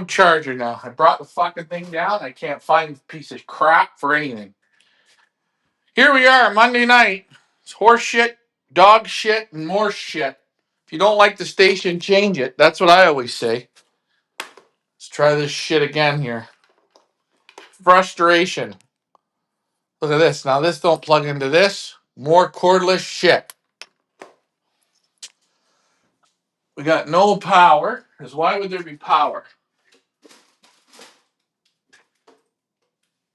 charger now. I brought the fucking thing down. I can't find a piece of crap for anything. Here we are, Monday night. It's horse shit, dog shit, and more shit. If you don't like the station, change it. That's what I always say. Let's try this shit again here. Frustration. Look at this. Now this don't plug into this. More cordless shit. We got no power. Because why would there be power?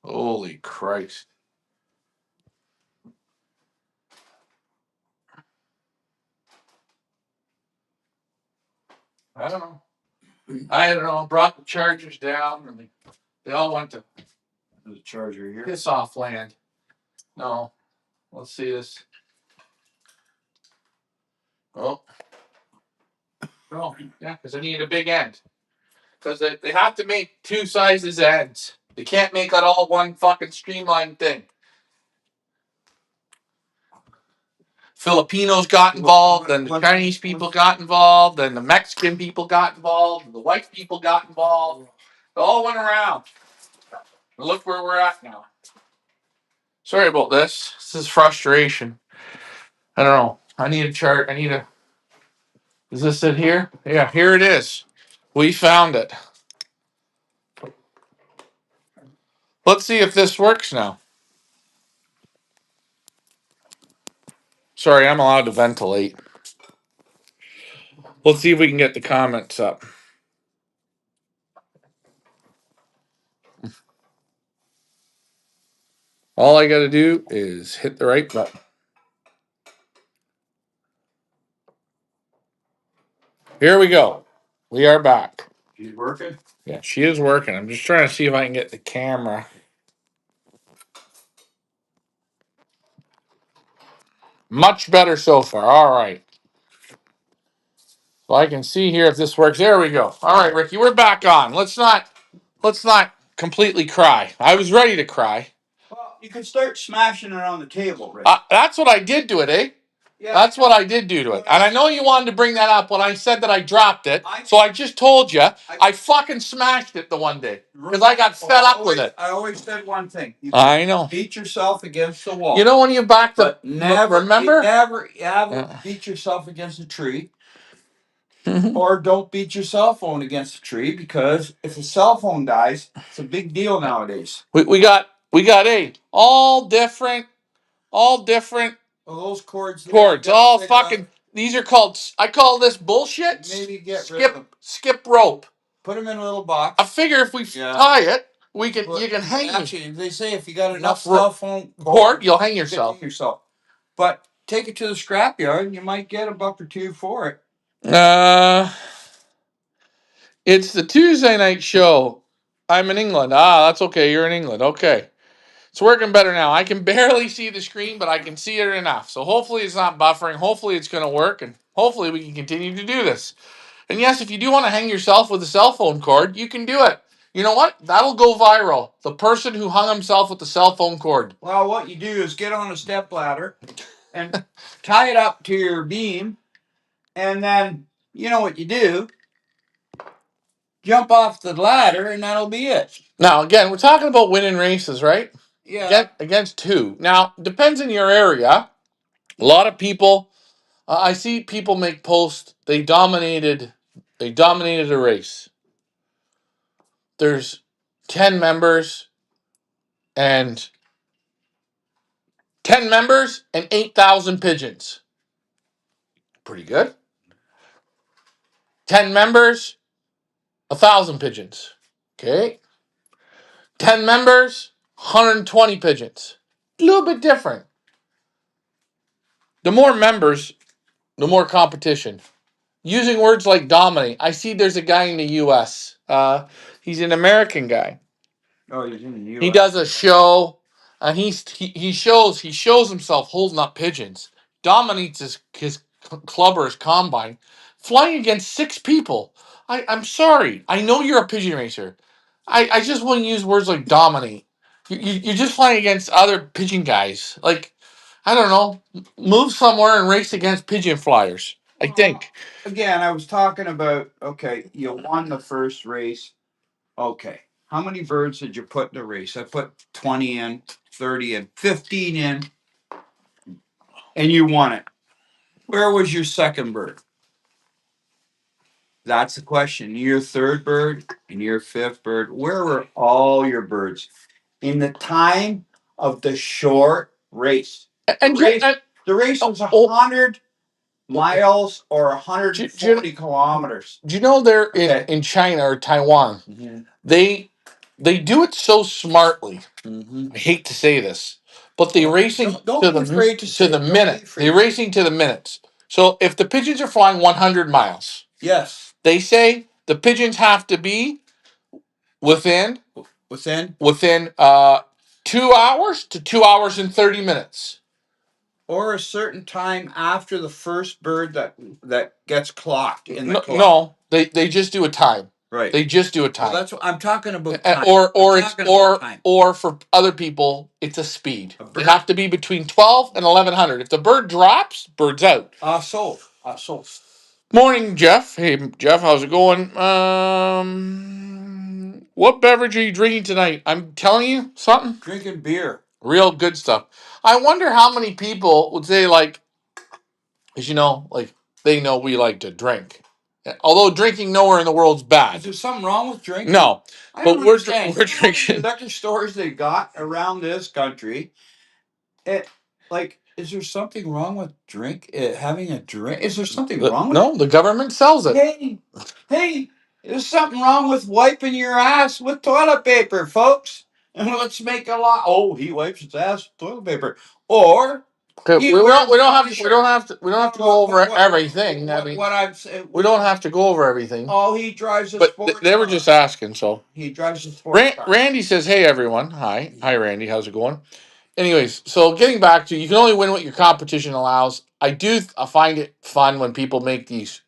Holy Christ. I don't know. I brought the chargers down and they all went to There's a charger here. piss off land. No. Let's see this. Oh. Oh, yeah, because I need a big end. Because they have to make two sizes ends. They can't make it all one fucking streamlined thing. Filipinos got involved, and the Chinese people got involved, and the Mexican people got involved, and the white people got involved. It all went around. Look where we're at now. Sorry about this. This is frustration. I don't know. I need a chart. Is this it here? Yeah, here it is. We found it. Let's see if this works now. Sorry, I'm allowed to ventilate. Let's see if we can get the comments up. All I got to do is hit the right button. Here we go. We are back. She's working? Yeah, she is working. I'm just trying to see if I can get the camera. Much better so far. All right. So I can see here if this works. There we go. All right, Ricky, we're back on. Let's not completely cry. I was ready to cry. Well, you could start smashing it on the table, Rick. That's what I did to it, eh? Yeah. That's what I did do to it. And I know you wanted to bring that up when I said that I dropped it. So I just told you, I fucking smashed it the one day. Because I got fed up with it. I always said one thing. I know. Beat yourself against the wall. You know when you back the... Remember? Never beat yourself against a tree. Or don't beat your cell phone against a tree, because if a cell phone dies, it's a big deal nowadays. We got all different Well, those cords all fucking these are called, I call this bullshit. Maybe get rid of them. Skip rope. Put them in a little box. I figure if we tie it, you can hang. Actually, they say if you got enough cell phone cord, you'll hang yourself. But take it to the scrapyard and you might get $1 or $2 for it. It's the Tuesday night show. I'm in England. That's okay. You're in England. Okay. It's working better now. I can barely see the screen, but I can see it enough. So hopefully it's not buffering. Hopefully it's going to work, and hopefully we can continue to do this. And yes, if you do want to hang yourself with a cell phone cord, you can do it. You know what? That'll go viral. The person who hung himself with the cell phone cord. Well, what you do is get on a step ladder and tie it up to your beam, and then you know what you do. Jump off the ladder, and that'll be it. Now, again, we're talking about winning races, right? Yeah. Against who? Now, depends in your area. A lot of people, I see people make posts. They dominated a race. There's 10 members and 8,000 pigeons. Pretty good. 10 members, 1,000 pigeons. Okay. 10 members, 120 pigeons. A little bit different. The more members, the more competition. Using words like dominate. I see there's a guy in the U.S. He's an American guy. Oh, he's in the U.S. He does a show, and he shows himself holding up pigeons. Dominates his club or his combine, flying against 6 people. I'm sorry. I know you're a pigeon racer. I just wouldn't use words like dominate. You're just flying against other pigeon guys. Like, I don't know. Move somewhere and race against pigeon flyers. I think. Again, I was talking about, okay, you won the first race. Okay. How many birds did you put in the race? I put 20 in, 30 in, 15 in, and you won it. Where was your second bird? That's the question. Your third bird and your fifth bird. Where were all your birds? In the time of the short race. And, The race was 100 miles or do 140 kilometers. you know they're Okay. in China or Taiwan? They do it so smartly. I hate to say this, but they racing Don't to be the afraid to say to the it. Don't be minute. afraid. They're racing to the minutes. So if the pigeons are flying 100 miles, Yes. they say the pigeons have to be within Within 2 hours to 2 hours and 30 minutes. or a certain time after the first bird that gets clocked in the clock. No, they just do a time. Right. They just do a time. Well, that's what I'm talking about. Time. Time. Or for other people, it's a speed. They have to be between 12 and 1100. If the bird drops, bird's out. So. Morning, Jeff. Hey, Jeff, how's it going? What beverage are you drinking tonight? I'm telling you something. Drinking beer. Real good stuff. I wonder how many people would say, like, as you know, like, they know we like to drink. Although drinking nowhere in the world's bad. Is there something wrong with drinking? No. But we're drinking. The liquor stores they got around this country. Is there something wrong with having a drink? Is there something wrong with No, the government sells it. Hey, there's something wrong with wiping your ass with toilet paper, folks. And let's make a lot. Oh, he wipes his ass with toilet paper. Or okay, we don't have to go over everything. We don't have to go over everything. Oh, he drives a but sports they were car. just asking. So he drives a sports car. Randy says, "Hey everyone, hi, Randy, how's it going?" Anyways, so getting back to, you can only win what your competition allows. I find it fun when people make these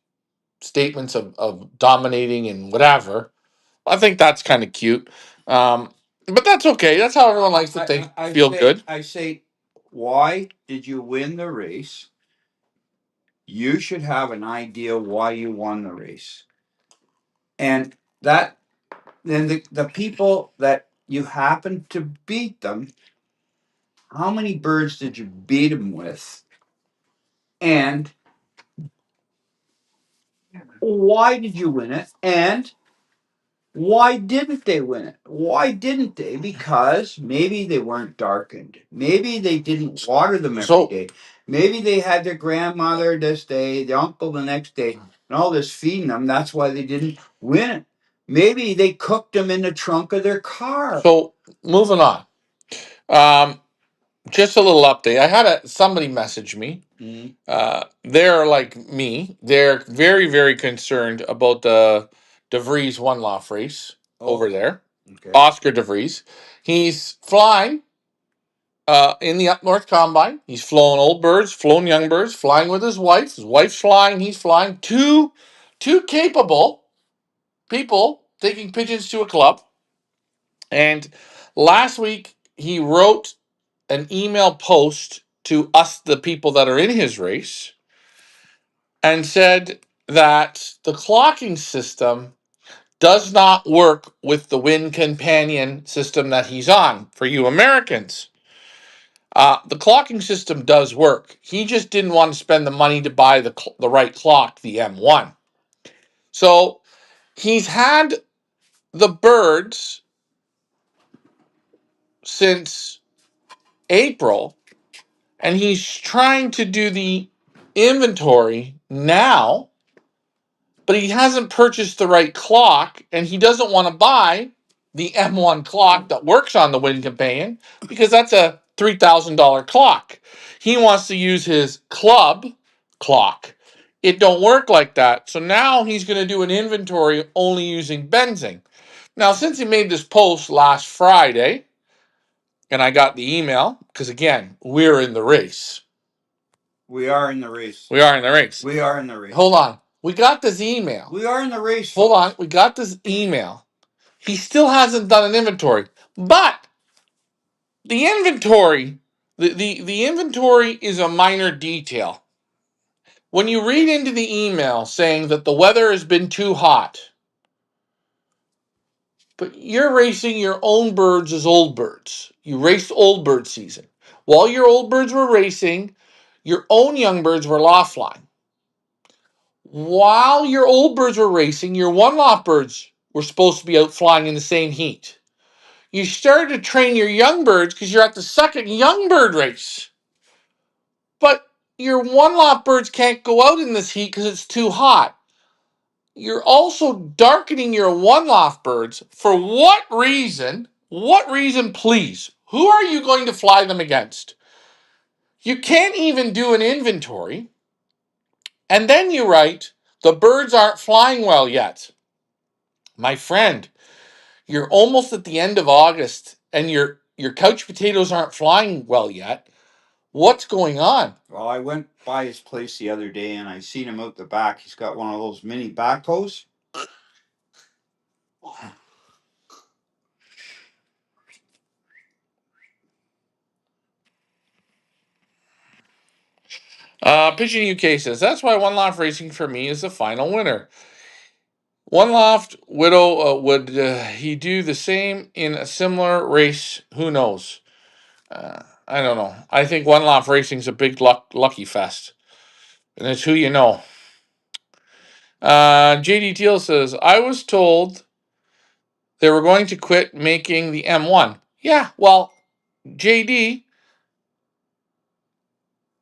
statements of dominating and whatever. I think that's kind of cute. But that's okay. That's how everyone likes to think. Feel good. I say, why did you win the race? You should have an idea why you won the race. And then the people that you happen to beat them, how many birds did you beat them with? And why did you win it? And why didn't they win it? Why didn't they? Because maybe they weren't darkened. Maybe they didn't water them every day. Maybe they had their grandmother this day, the uncle the next day, and all this feeding them. That's why they didn't win it. Maybe they cooked them in the trunk of their car. So moving on. Just a little update. I had somebody message me. They're like me. They're very, very concerned about the DeVries one loft race over there. Okay. Oscar DeVries. He's flying in the up north combine. He's flown old birds, flown young birds, flying with his wife. His wife's flying. He's flying. Two capable people taking pigeons to a club. And last week he wrote an email post to us, the people that are in his race, and said that the clocking system does not work with the Wind Companion system that he's on for you Americans. The clocking system does work. He just didn't want to spend the money to buy the right clock, the M1. So he's had the birds since April, and he's trying to do the inventory now, but he hasn't purchased the right clock, and he doesn't want to buy the M1 clock that works on the Wind Companion because that's a $3,000 clock. He wants to use his club clock. It don't work like that. So now he's going to do an inventory only using benzing. Now, since he made this post last Friday, and I got the email, because again, we're in the race. We are in the race. We are in the race. We are in the race. Hold on. We got this email. We are in the race. Hold on. We got this email. He still hasn't done an inventory. But the inventory, the inventory is a minor detail. When you read into the email saying that the weather has been too hot, But you're racing your own birds as old birds. You raced old bird season. While your old birds were racing, your own young birds were loft flying. While your old birds were racing, your one loft birds were supposed to be out flying in the same heat. You started to train your young birds because you're at the second young bird race. But your one loft birds can't go out in this heat because it's too hot. You're also darkening your one loft birds. For what reason? What reason, please? Who are you going to fly them against? You can't even do an inventory. And then you write, the birds aren't flying well yet. My friend, you're almost at the end of August and your couch potatoes aren't flying well yet. What's going on? Well, I went by his place the other day and I seen him out the back. He's got one of those mini backhoes. Pigeon UK says, that's why One Loft Racing for me is the final winner. One Loft Widow, would he do the same in a similar race? Who knows? I don't know. I think One Loft Racing's a big lucky fest. And it's who you know. JD Teal says, I was told they were going to quit making the M1. Yeah, well, JD,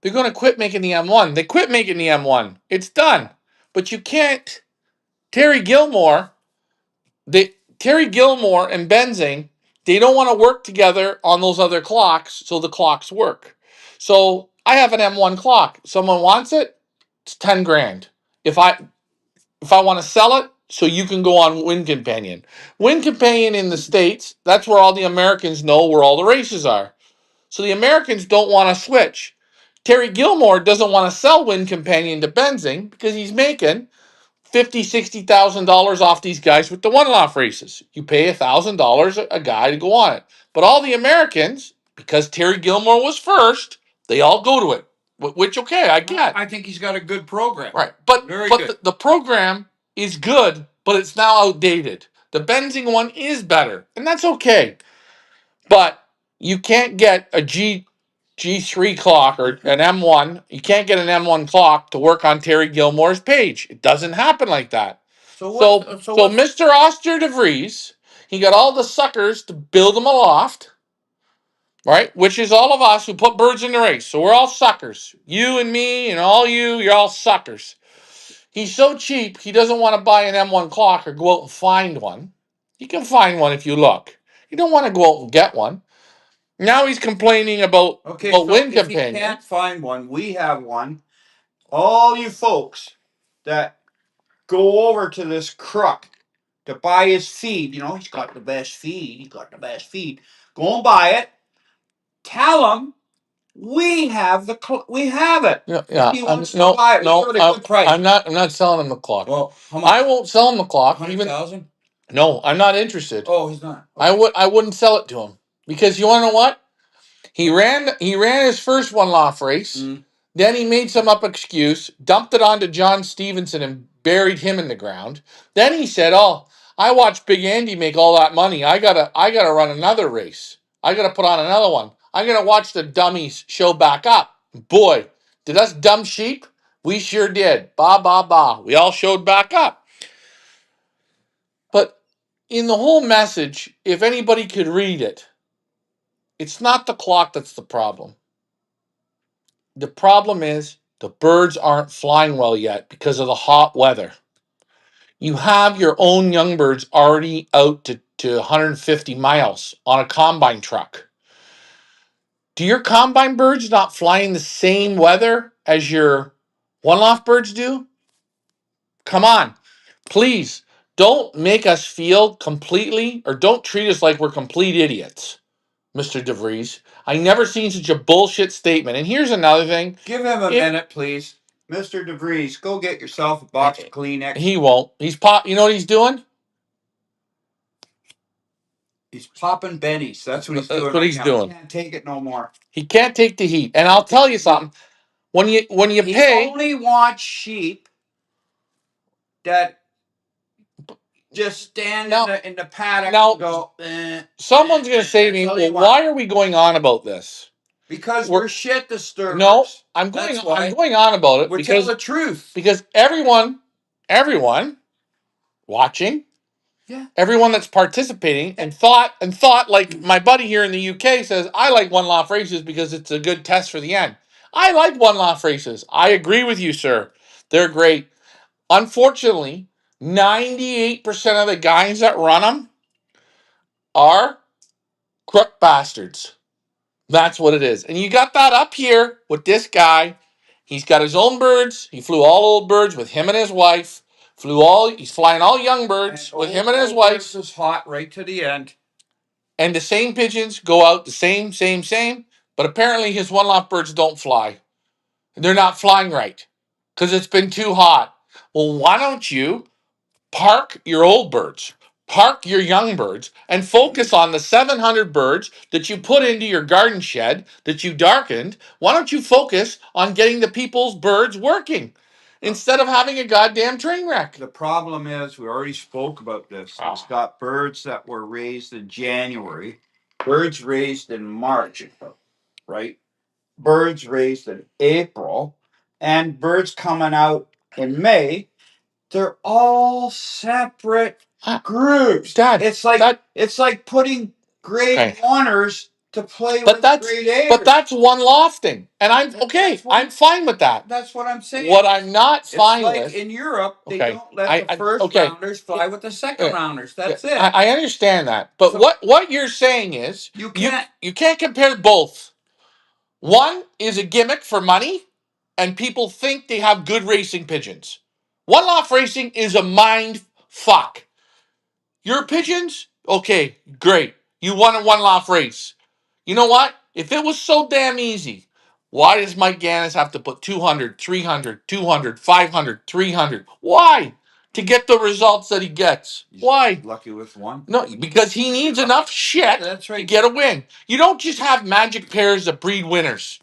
they're going to quit making the M1. They quit making the M1. It's done. But you can't. Terry Gilmore and Benzing, they don't want to work together on those other clocks, so the clocks work. So I have an M1 clock. Someone wants it, it's 10 grand. If I want to sell it, so you can go on Win Companion. Win Companion in the States, that's where all the Americans know where all the races are. So the Americans don't want to switch. Terry Gilmore doesn't want to sell Win Companion to Benzing because he's making $50,000-$60,000 off these guys with the one loft races. You pay $1,000 a guy to go on it. But all the Americans, because Terry Gilmore was first, they all go to it. Which, okay, I get. I think he's got a good program. Right. But Very good. The program is good, but it's now outdated. The Benzing one is better, and that's okay. But you can't get a G3 clock or an M1. You can't get an M1 clock to work on Terry Gilmore's page. It doesn't happen like that. So Mr. Oster de Vries, he got all the suckers to build him a loft, right? Which is all of us who put birds in the race. So we're all suckers. You and me and all you're all suckers. He's so cheap, he doesn't want to buy an M1 clock or go out and find one. You can find one if you look. You don't want to go out and get one. Now he's complaining about Win if Companion. he can't find one, we have one. All you folks that go over to this crook to buy his feed, he's got the best feed. He's got the best feed. Go and buy it. Tell him we have we have it. Yeah. If he wants to buy it, we give it a good price. I'm not selling him the clock. Well, how much? I won't sell him the clock. 100,000? No, I'm not interested. Oh, he's not. Okay. I wouldn't sell it to him because you want to know what? He ran his first one loft race. Then he made some up excuse, dumped it onto John Stevenson and buried him in the ground. Then he said, "Oh, I watched Big Andy make all that money. I gotta run another race. I gotta put on another one. I gotta watch the dummies show back up." Boy, did us dumb sheep? We sure did. Ba ba ba. We all showed back up. But in the whole message, if anybody could read it, it's not the clock that's the problem. The problem is the birds aren't flying well yet because of the hot weather. You have your own young birds already out to 150 miles on a combine truck. Do your combine birds not fly in the same weather as your one loft birds do? Come on. Please, don't make us feel completely, or don't treat us like we're complete idiots, Mr. DeVries. I never seen such a bullshit statement. And here's another thing. Give him a minute, please. Mr. DeVries, go get yourself a box of Kleenex. He won't. You know what he's doing? He's popping bennies. That's what he's doing. That's what he's doing. He can't take it no more. He can't take the heat. And I'll tell you something. When you He only wants sheep that just stand Now- in the paddock now, and go. Someone's going to say to me, That's all you "Well, why are we going on about this?" Because we're shit disturbers. No, I'm going on about it We're because telling the truth. because everyone watching, Yeah. everyone that's participating and thought like my buddy here in the UK says, I like one loft races because it's a good test for the end. I like one loft races. I agree with you, sir. They're great. Unfortunately, 98% of the guys that run them are crook bastards. That's what it is. And you got that up here with this guy. He's got his own birds. He flew all old birds with him and his wife. He's flying all young birds with him and his wife. This is hot right to the end. And the same pigeons go out the same. But apparently his one loft birds don't fly. They're not flying right because it's been too hot. Well, why don't you park your old birds, park your young birds, and focus on the 700 birds that you put into your garden shed that you darkened? Why don't you focus on getting the people's birds working instead of having a goddamn train wreck? The problem is, we already spoke about this. Oh. It's got birds that were raised in January, birds raised in March, right? Birds raised in April, and birds coming out in May. They're all separate groups. Dad, it's like putting grade oneers to play with grade eighters. But that's one lofting, and I'm fine with that. That's what I'm saying. What I'm not fine it's like with, in Europe, they okay, don't let the first rounders fly with the second rounders. That's it. I understand that, but so, what you're saying is you can't compare both. One is a gimmick for money, and people think they have good racing pigeons. One loft racing is a mind fuck. Your pigeons, okay, great. You won a one loft race. You know what? If it was so damn easy, why does Mike Gannis have to put 200, 300, 200, 500, 300? Why? To get the results that he gets. Why? Lucky with one? No, because he needs enough shit to get a win. You don't just have magic pairs that breed winners.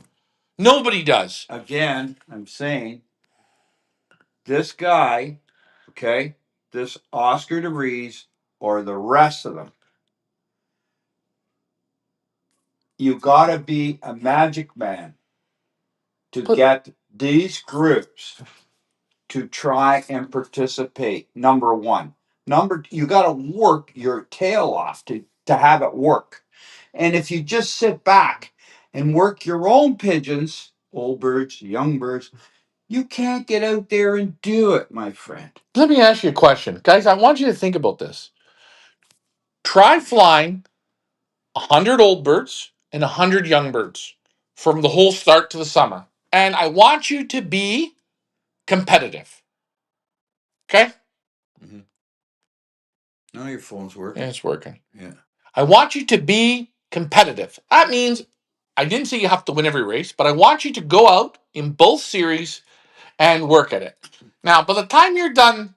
Nobody does. Again, I'm saying this guy, okay, this Oscar DeVries or the rest of them, you gotta be a magic man to get these groups to try and participate. Number one. You gotta work your tail off to have it work. And if you just sit back and work your own pigeons, old birds, young birds, you can't get out there and do it, my friend. Let me ask you a question. Guys, I want you to think about this. Try flying 100 old birds and 100 young birds from the whole start to the summer. And I want you to be competitive. Okay? Mm-hmm. No, your phone's working. Yeah, it's working. Yeah. I want you to be competitive. That means I didn't say you have to win every race, but I want you to go out in both series and work at it. Now, by the time you're done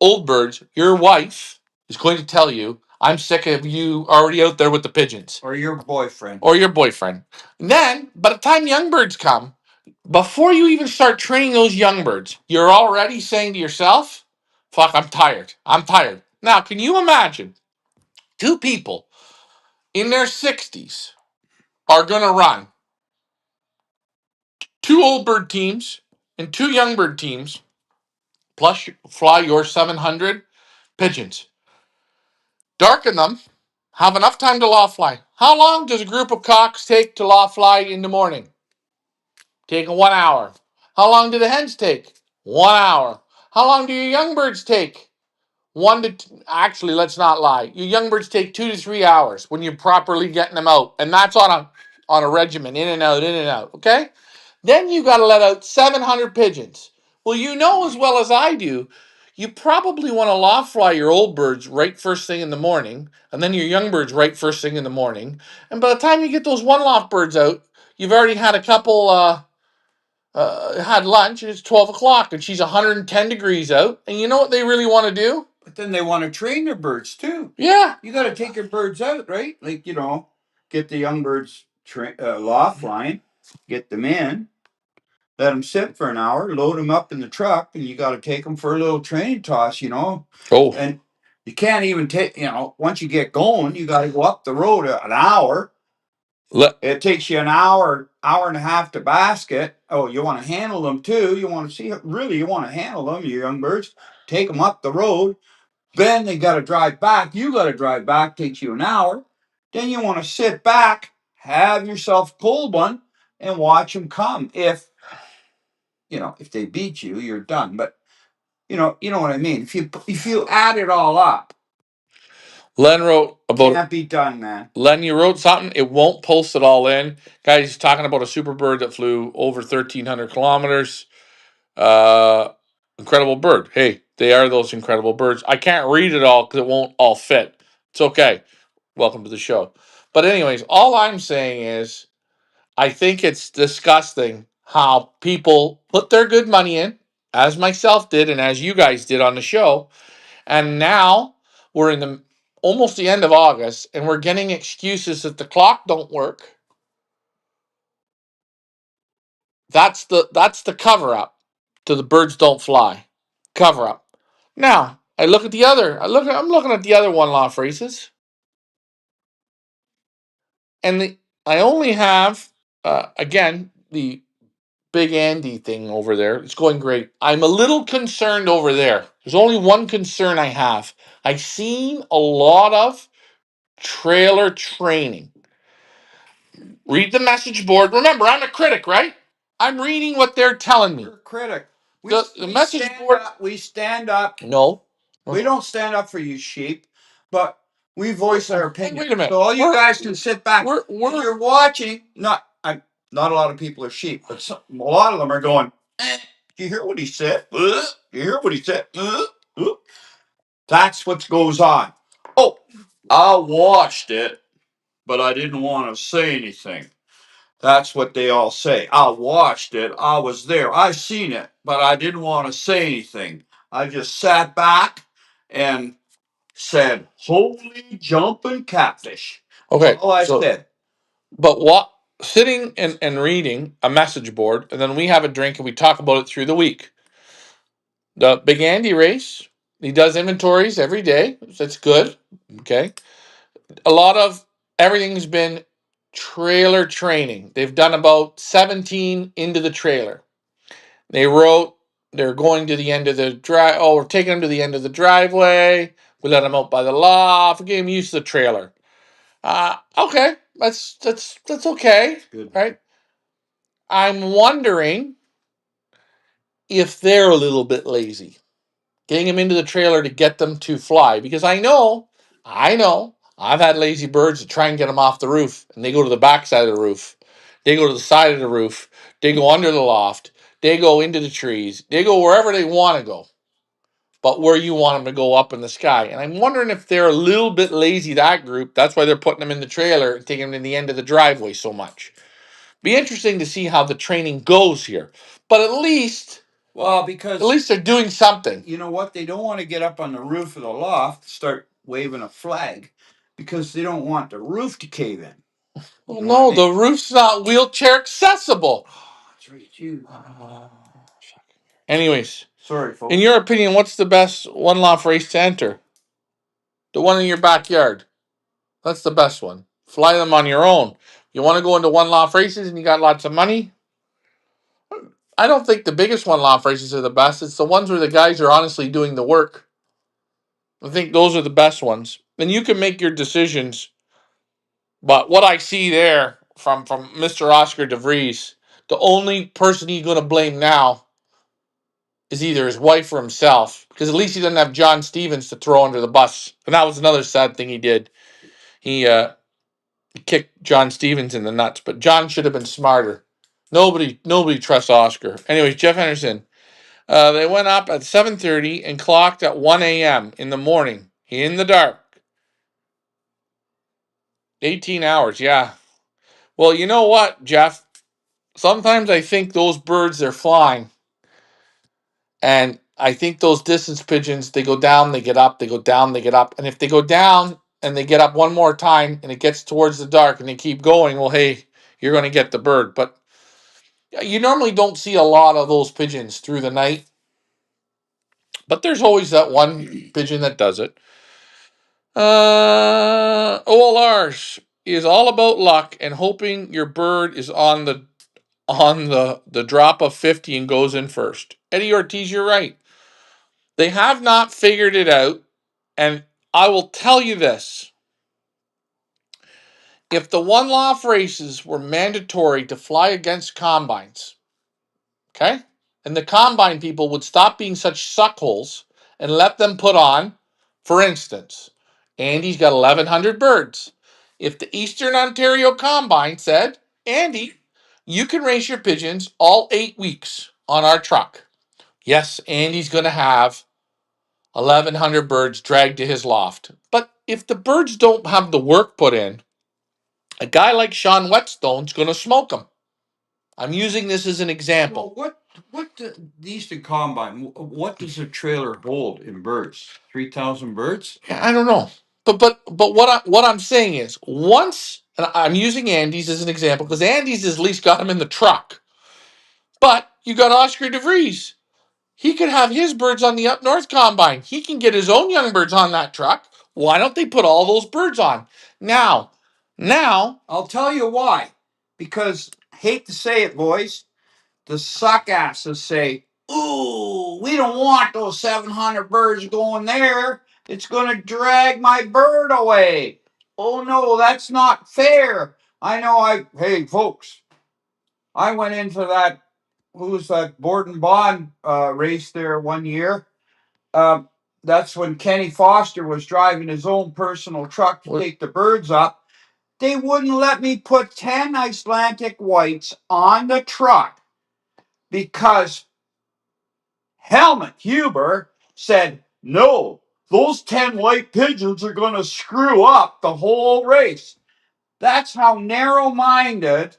old birds, your wife is going to tell you, I'm sick of you already out there with the pigeons. Or your boyfriend. And then, by the time young birds come, before you even start training those young birds, you're already saying to yourself, fuck, I'm tired. Now, can you imagine two people in their 60s are going to run two old bird teams and two young bird teams, plus fly your 700 pigeons. Darken them, have enough time to loft fly. How long does a group of cocks take to loft fly in the morning? Taking 1 hour. How long do the hens take? 1 hour. How long do your young birds take? Actually, let's not lie. Your young birds take 2 to 3 hours when you're properly getting them out, and that's on a regimen, in and out. Okay. Then you got to let out 700 pigeons. Well, you know as well as I do, you probably want to loft fly your old birds right first thing in the morning, and then your young birds right first thing in the morning. And by the time you get those one loft birds out, you've already had a couple. Had lunch, and it's 12 o'clock, and she's 110 degrees out. And you know what they really want to do? But then they want to train their birds too. Yeah. You got to take your birds out, right? Like, get the young birds loft flying, get them in, let them sit for an hour, load them up in the truck, and you got to take them for a little training toss, Oh. And You can't even take, once you get going, you got to go up the road an hour. It takes you an hour, hour and a half to basket. Oh, you want to handle them too. You want to see, really, you want to handle them, you young birds. Take them up the road. Then they got to drive back. You got to drive back. Takes you an hour. Then you want to sit back, have yourself a cold one, and watch them come. If they beat you, you're done. But you know what I mean. If you add it all up, Len wrote about can't be done, man. Len, you wrote something. It won't post it all in. Guys, he's talking about a super bird that flew over 1,300 kilometers. Uh, incredible bird. Hey, they are those incredible birds. I can't read it all because it won't all fit. It's okay. Welcome to the show. But anyways, all I'm saying is I think it's disgusting how people put their good money in, as myself did and as you guys did on the show, and now we're in the almost the end of August and we're getting excuses that the clock don't work. That's the cover up to the birds don't fly. Cover up. Now, I'm looking at the other one law phrases. And I only have again the Big Andy thing over there. It's going great. I'm a little concerned over there. There's only one concern I have. I've seen a lot of trailer training. Read the message board. Remember, I'm a critic, right? I'm reading what they're telling me. You're a critic. The message board. We stand up. No. We don't stand up for you sheep, but we voice our opinion. Wait a minute. So all you guys can sit back. We're If you're watching, not a lot of people are sheep, but a lot of them are going, do you hear what he said? Do you hear what he said? That's what goes on. Oh, I watched it, but I didn't want to say anything. That's what they all say. I watched it. I was there. I seen it, but I didn't want to say anything. I just sat back and said, "Holy jumping catfish." okay. All I said. But what sitting and reading a message board, and then we have a drink and we talk about it through the week. The Big Andy race, he does inventories every day. That's good. Okay. A lot of everything's been trailer training. They've done about 17 into the trailer. They wrote they're going to the end of the drive. Oh, we're taking them to the end of the driveway. We let them out by the loft. We gave them used to the trailer. Okay, that's okay, Good. right? I'm wondering if they're a little bit lazy, getting them into the trailer to get them to fly. Because I've had lazy birds that try and get them off the roof, and they go to the back side of the roof. They go to the side of the roof. They go under the loft. They go into the trees. They go wherever they want to go, but where you want them to go up in the sky. And I'm wondering if they're a little bit lazy, that group. That's why they're putting them in the trailer and taking them to the end of the driveway so much. Be interesting to see how the training goes here. But at least they're doing something. You know what? They don't want to get up on the roof of the loft, start waving a flag, because they don't want the roof to cave in. Well, no, the roof's not wheelchair accessible. That's right, too. Anyways, Sorry, folks. in your opinion, what's the best one loft race to enter? The one in your backyard. That's the best one. Fly them on your own. You want to go into one loft races and you got lots of money? I don't think the biggest one loft races are the best. It's the ones where the guys are honestly doing the work. I think those are the best ones. And you can make your decisions. But what I see there from Mr. Oscar DeVries, the only person he's going to blame now is either his wife or himself. Because at least he doesn't have John Stevens to throw under the bus. And that was another sad thing he did. He kicked John Stevens in the nuts. But John should have been smarter. Nobody trusts Oscar. Anyways, Jeff Henderson. They went up at 7:30 and clocked at 1 a.m. in the morning. In the dark. 18 hours, yeah. Well, you know what, Jeff? Sometimes I think those birds, they're flying. And I think those distance pigeons, they go down, they get up, they go down, they get up. And if they go down and they get up one more time and it gets towards the dark and they keep going, well, hey, you're going to get the bird. But you normally don't see a lot of those pigeons through the night. But there's always that one pigeon that does it. OLRs is all about luck and hoping your bird is on the drop of 50 and goes in first. Eddie Ortiz, you're right. They have not figured it out, and I will tell you this. If the one-loft races were mandatory to fly against combines, okay? And the combine people would stop being such suckholes and let them put on, for instance, Andy's got 1,100 birds. If the Eastern Ontario Combine said, Andy, you can race your pigeons all 8 weeks on our truck. Yes, Andy's going to have 1,100 birds dragged to his loft. But if the birds don't have the work put in, a guy like Sean Whetstone's going to smoke them. I'm using this as an example. Well, what the Eastern Combine? What does a trailer hold in birds? 3,000 birds? Yeah, I don't know, but what I'm saying is once, and I'm using Andy's as an example because Andy's has at least got him in the truck. But you got Oscar DeVries. He could have his birds on the Up North Combine. He can get his own young birds on that truck. Why don't they put all those birds on? Now, I'll tell you why. Because, hate to say it, boys, the suck asses say, ooh, we don't want those 700 birds going there. It's going to drag my bird away. Oh no, that's not fair. Hey folks, I went into that, who was that Borden Bond race there one year. Um, that's when Kenny Foster was driving his own personal truck to take the birds up. They wouldn't let me put 10 Icelandic whites on the truck because Helmut Huber said, no, those 10 white pigeons are going to screw up the whole race. That's how narrow minded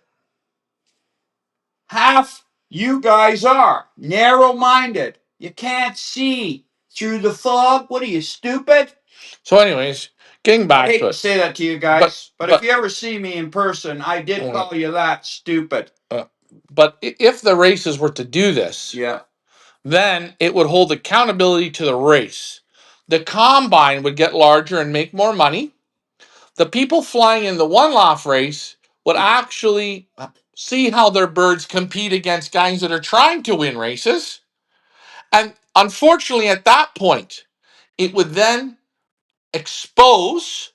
half you guys are. Narrow minded. You can't see through the fog. What are you, stupid? so anyways, getting I back hate to to it. say that to you guys, but if you ever see me in person, I did call you that, stupid. But if the races were to do this, Yeah. then it would hold accountability to the race. The combine would get larger and make more money. The people flying in the one loft race would actually see how their birds compete against guys that are trying to win races. And unfortunately, at that point, it would then expose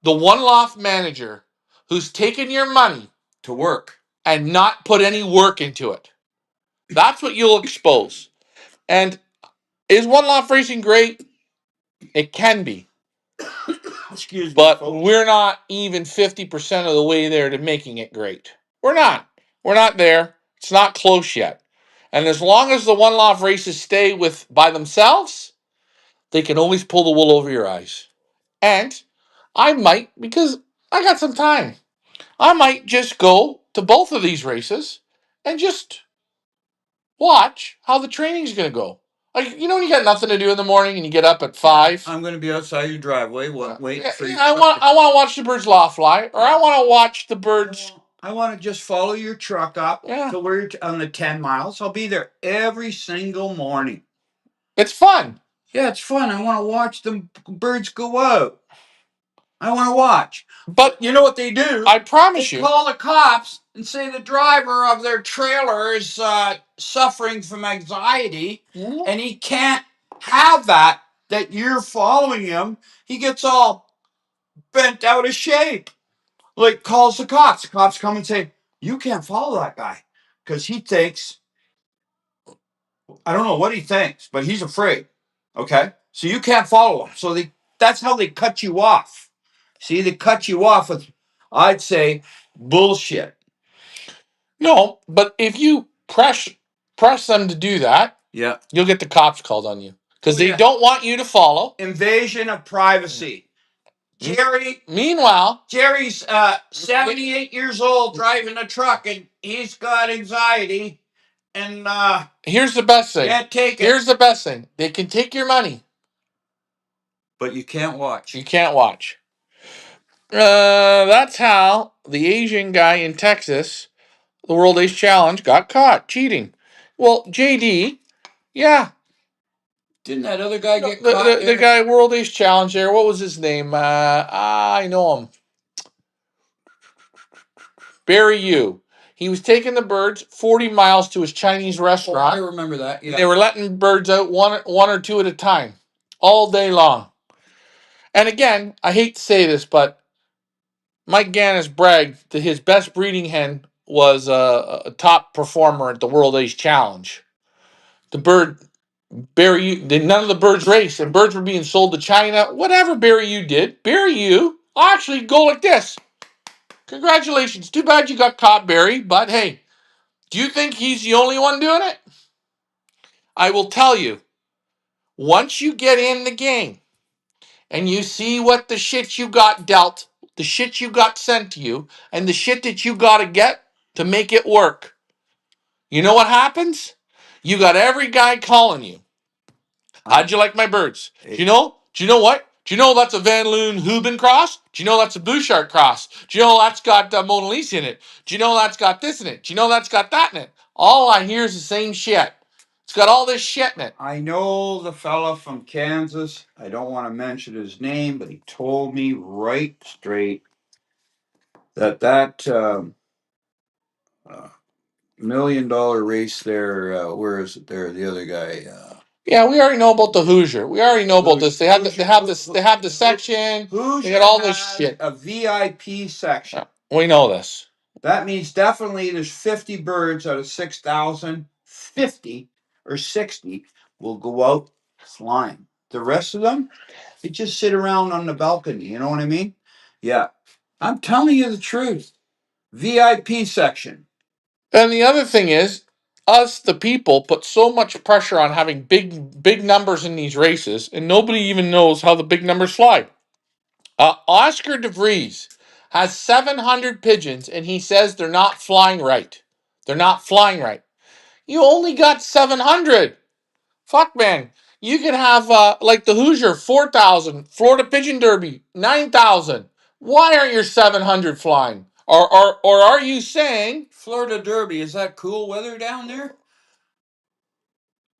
the one loft manager who's taken your money To work. and not put any work into it. That's what you'll expose. And is one loft racing great? It can be. Excuse me, But folks. we're not even 50% of the way there to making it great. We're not. We're not there. It's not close yet. And as long as the one loft races stay with by themselves, they can always pull the wool over your eyes. And I might, because I got some time, I might just go to both of these races and just watch how the training's going to go. Like, when you got nothing to do in the morning and you get up at 5. I'm going to be outside your driveway waiting for you. I want to watch the birds loft fly, or I want to watch the birds. I want to just follow your truck up till we're on the 10 miles. I'll be there every single morning. It's fun. Yeah, it's fun. I want to watch the birds go out. I want to watch. But you know what they do? I promise They you. call the cops and say the driver of their trailer is suffering from anxiety, and he can't have that you're following him. He gets all bent out of shape. Like, calls the cops. The cops come and say, you can't follow that guy because he thinks, I don't know what he thinks, but he's afraid. Okay? So you can't follow him. So that's how they cut you off. See, they cut you off with, I'd say, bullshit. No, but if you press them to do that, Yeah. you'll get the cops called on you because they don't want you to follow. Invasion of privacy. Meanwhile, Jerry's 78 years old driving a truck and he's got anxiety. And here's the best thing. Can't take it. Here's the best thing. They can take your money, but you can't watch. You can't watch. That's how the Asian guy in Texas, the World Ace Challenge, got caught cheating. Well, JD, yeah, Didn't that other guy get The, caught the there? guy World Ace Challenge there. What was his name? I know him. Barry Yu. He was taking the birds 40 miles to his Chinese restaurant. I remember that. Yeah. They were letting birds out one or two at a time, all day long. And again, I hate to say this, but Mike Gannis bragged that his best breeding hen was a top performer at the World Ace Challenge. The bird, Barry Yu, none of the birds raced, and birds were being sold to China. Whatever Barry Yu did, Barry Yu, I'll actually go like this. Congratulations. Too bad you got caught, Barry, but hey, do you think he's the only one doing it? I will tell you, once you get in the game and you see what the shit you got dealt, the shit you got sent to you, and the shit that you got to get to make it work, you know what happens? You got every guy calling you. How'd you like my birds? Do you know? Do you know what? Do you know that's a Van Loon Heuben cross? Do you know that's a Bouchard cross? Do you know that's got Mona Lisa in it? Do you know that's got this in it? Do you know that's got that in it? All I hear is the same shit. It's got all this shit in it. I know the fella from Kansas. I don't want to mention his name, but he told me right straight that uh, $1 million race there. Where is it? There, the other guy. Yeah, we already know about the Hoosier. We already know about this. They have the section. They got all this shit. A VIP section. We know this. That means definitely there's 50 birds out of 6,000. 50 or 60 will go out flying. The rest of them, they just sit around on the balcony. You know what I mean? Yeah. I'm telling you the truth. VIP section. And the other thing is, us, the people, put so much pressure on having big numbers in these races, and nobody even knows how the big numbers fly. Oscar DeVries has 700 pigeons, and he says they're not flying right. They're not flying right. You only got 700. Fuck, man. You could have, like the Hoosier, 4,000. Florida Pigeon Derby, 9,000. Why aren't your 700 flying? Or are you saying... Florida Derby, is that cool weather down there?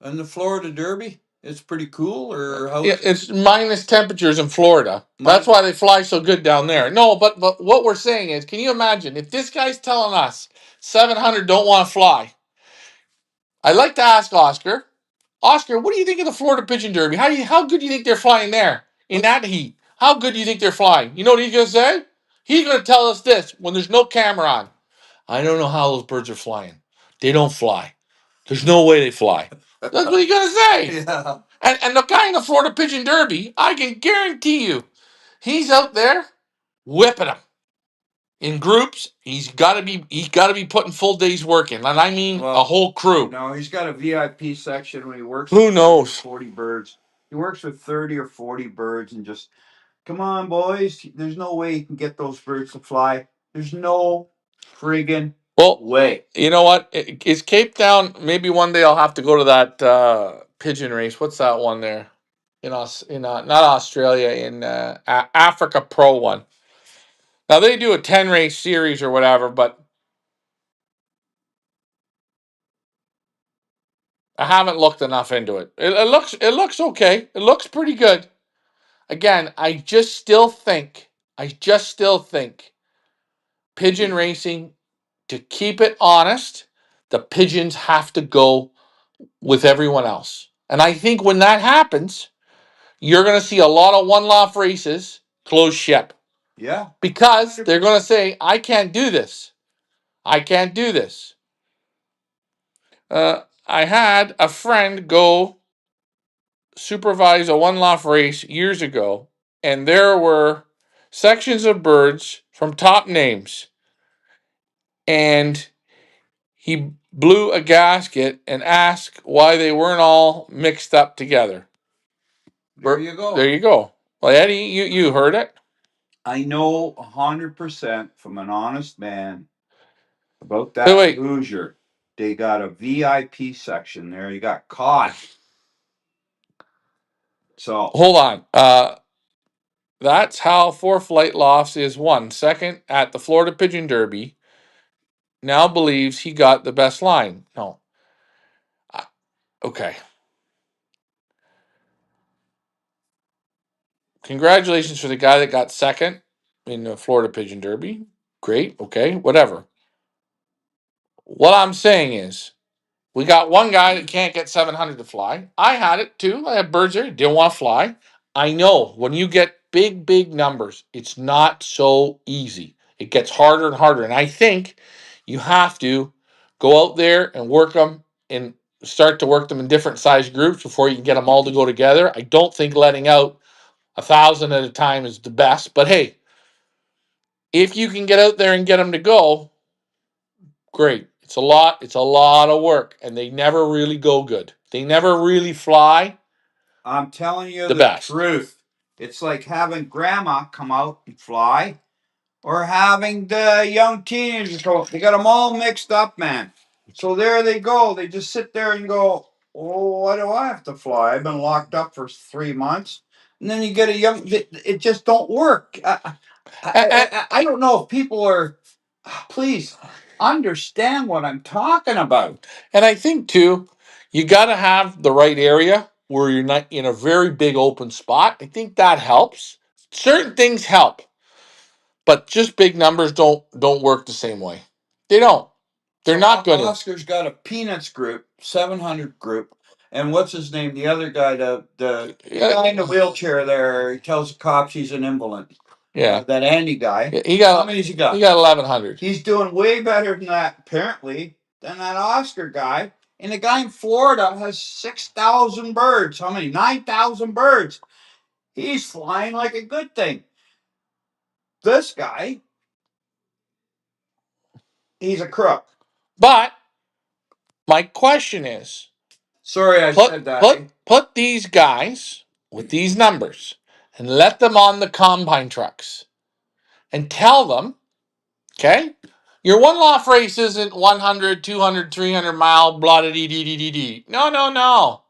And the Florida Derby? It's pretty cool, or how? Yeah, it's minus temperatures in Florida. That's why they fly so good down there. No, but what we're saying is, can you imagine if this guy's telling us 700 don't want to fly? I'd like to ask Oscar. Oscar, what do you think of the Florida Pigeon Derby? How good do you think they're flying there in that heat? How good do you think they're flying? You know what he's gonna say? He's gonna tell us this when there's no camera on. I don't know how those birds are flying. They don't fly. There's no way they fly. That's what he's gonna say. Yeah. And the guy in the Florida Pigeon Derby, I can guarantee you, he's out there whipping them in groups. He's got to be putting full days work in, and I mean a whole crew. No, he's got a VIP section when he works. Who knows? 40 birds. He works with 30 or 40 birds and just, come on, boys. There's no way you can get those birds to fly. There's no friggin' way. You know what? Is Cape Town? Maybe one day I'll have to go to that pigeon race. What's that one there? Not Australia, in Africa Pro one. Now they do a 10 race series or whatever, but I haven't looked enough into it. It looks okay. It looks pretty good. Again, I just still think pigeon racing, to keep it honest, the pigeons have to go with everyone else. And I think when that happens, you're going to see a lot of one-off races close ship. Yeah. Because they're going to say, I can't do this. I can't do this. I had a friend go supervise a one-off race years ago, and there were sections of birds from top names, and he blew a gasket and asked why they weren't all mixed up together. There you go. There you go. Well, Eddie, you heard it. I know 100% from an honest man about that Wait. Hoosier. They got a VIP section there. You got caught. So hold on. That's how Four Flight Lofts is won. Second at the Florida Pigeon Derby. Now believes he got the best line. No. Okay. congratulations for the guy that got second in the Florida Pigeon Derby. Great. Okay. Whatever. What I'm saying is, we got one guy that can't get 700 to fly. I had it too. I had birds there. Didn't want to fly. I know when you get big, big numbers, it's not so easy. It gets harder and harder. And I think you have to go out there and work them and start to work them in different size groups before you can get them all to go together. I don't think letting out 1,000 at a time is the best. But hey, if you can get out there and get them to go, great. It's a lot. It's a lot of work, and they never really go good. They never really fly I'm telling you the the best. truth. It's like having grandma come out and fly, or having the young teenagers go. They got them all mixed up, man. So there they go. They just sit there and go, "Oh, why do I have to fly? I've been locked up for 3 months." And then you get a young. It just don't work. And, I don't know if people are. Please understand what I'm talking about. and I think too, you got to have the right area where you're not in a very big open spot. I think that helps. Certain things help, but just big numbers don't work the same way. They don't. They're So not going to. Oscar's got a Peanuts group, 700 group, and what's his name? The other guy, the guy in the wheelchair there. He tells the cops he's an invalid. Yeah, That Andy guy. he got. How many's he got? He got 1,100. He's doing way better than that, apparently, than that Oscar guy. And the guy in Florida has 6,000 birds. How many? 9,000 birds. He's flying like a good thing. This guy, he's a crook. But my question is, Sorry, I said that. put these guys with these numbers and let them on the combine trucks and tell them, okay, your one loft race isn't 100, 200, 300 mile, blah, da, dee, dee, dee, dee, dee. No, no, no.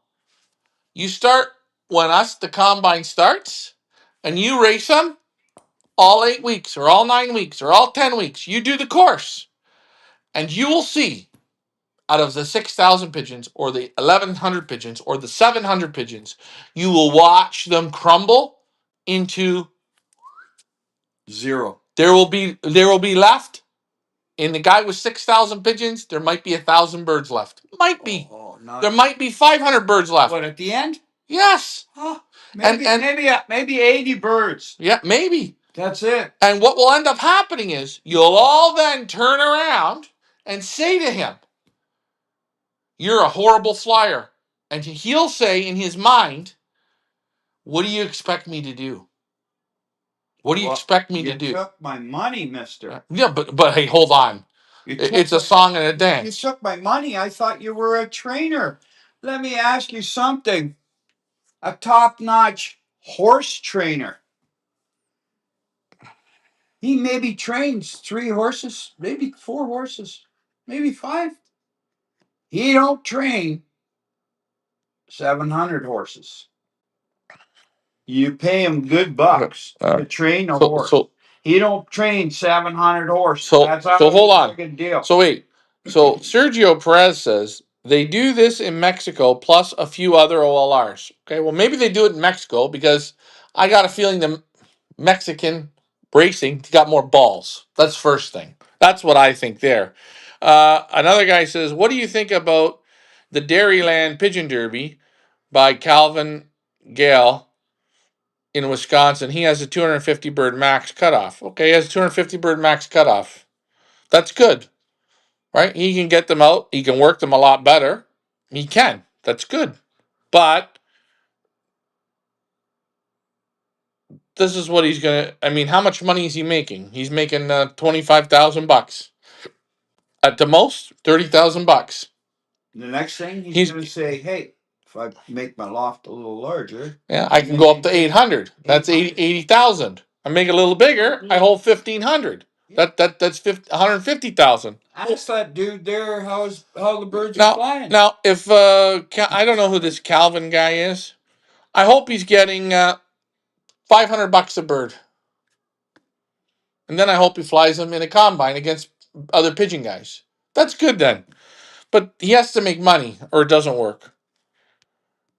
You start when the combine starts and you race them all 8 weeks or all 9 weeks or all 10 weeks. You do the course and you will see out of the 6,000 pigeons or the 1,100 pigeons or the 700 pigeons, you will watch them crumble into Zero. There will be left in the guy with 6,000 pigeons. There might be 1,000 birds left. Might be. Oh, not. There might be 500 birds left. What, at the end? Yes. Huh. Maybe 80 birds. Yeah, maybe. That's it. And what will end up happening is you'll all then turn around and say to him, "You're a horrible flyer." And he'll say in his mind, "What do you expect me to do? What do you expect me to do?" You took my money, mister. Yeah, but hey, hold on. It's a song and a dance. You took my money. I thought you were a trainer. Let me ask you something. A top-notch horse trainer. He maybe trains 3 horses, maybe 4 horses, maybe 5. He don't train 700 horses. You pay him good bucks to train a horse. He don't train 700 horses. That's so hold on. Good deal. So wait. So Sergio Perez says they do this in Mexico plus a few other OLRs. Okay, well maybe they do it in Mexico because I got a feeling the Mexican racing got more balls. That's first thing. That's what I think there. Another guy says, "What do you think about the Dairyland Pigeon Derby by Calvin Gale in Wisconsin? He has a 250 bird max cutoff." Okay, he has a 250 bird max cutoff. That's good, right? He can get them out. He can work them a lot better. He can. That's good. But this is what he's gonna. I mean, how much money is he making? He's making $25,000 at the most, $30,000. The next thing he's going to say, "Hey, if I make my loft a little larger, yeah, I can go up to 800. That's 80,000. I make it a little bigger. I hold 1,500. That's 150,000. Ask that dude there how the birds are flying. Now, if I don't know who this Calvin guy is, I hope he's getting $500 a bird, and then I hope he flies them in a combine against other pigeon guys. That's good then, but he has to make money or it doesn't work.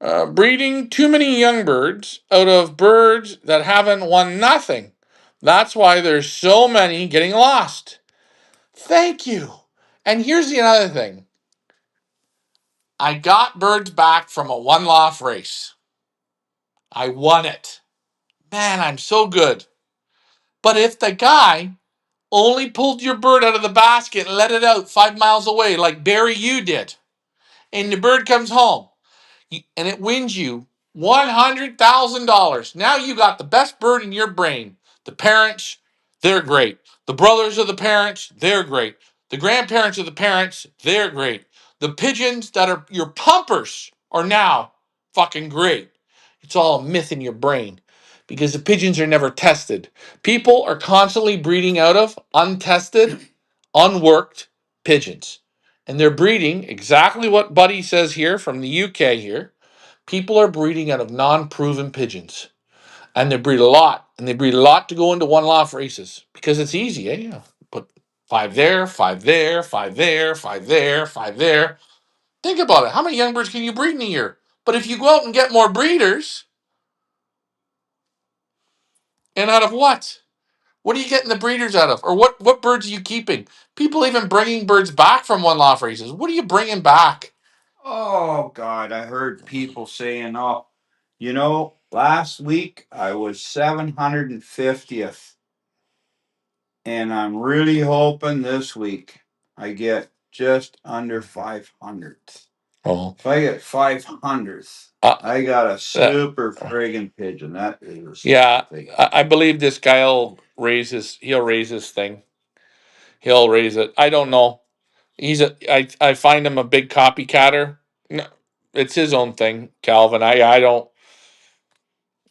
Breeding too many young birds out of birds that haven't won nothing. That's why there's so many getting lost. Thank you. And here's the other thing. I got birds back from a one loft race. I won it. Man, I'm so good. But if the guy only pulled your bird out of the basket and let it out 5 miles away, like Barry you did, and the bird comes home, and it wins you $100,000. Now you got the best bird in your brain. The parents, they're great. The brothers of the parents, they're great. The grandparents of the parents, they're great. The pigeons that are your pumpers are now fucking great. It's all a myth in your brain because the pigeons are never tested. People are constantly breeding out of untested, unworked pigeons. And they're breeding exactly what Buddy says here from the UK here. People are breeding out of non-proven pigeons. And they breed a lot. And they breed a lot to go into one loft races. Because it's easy, eh? Yeah. Put 5 there, 5 there, 5 there, 5 there, 5 there. Think about it. How many young birds can you breed in a year? But if you go out and get more breeders, and out of what? What are you getting the breeders out of? Or what birds are you keeping? People even bringing birds back from one loft races. What are you bringing back? Oh God, I heard people saying, "Oh, last week I was 750th, and I'm really hoping this week I get just under 500th. Oh, If I get 500th, I got a super friggin' pigeon. That is a yeah. thing. I believe this guy will he'll raise his thing. He'll raise it. I don't know. I find him a big copycatter. No, it's his own thing, Calvin. I don't.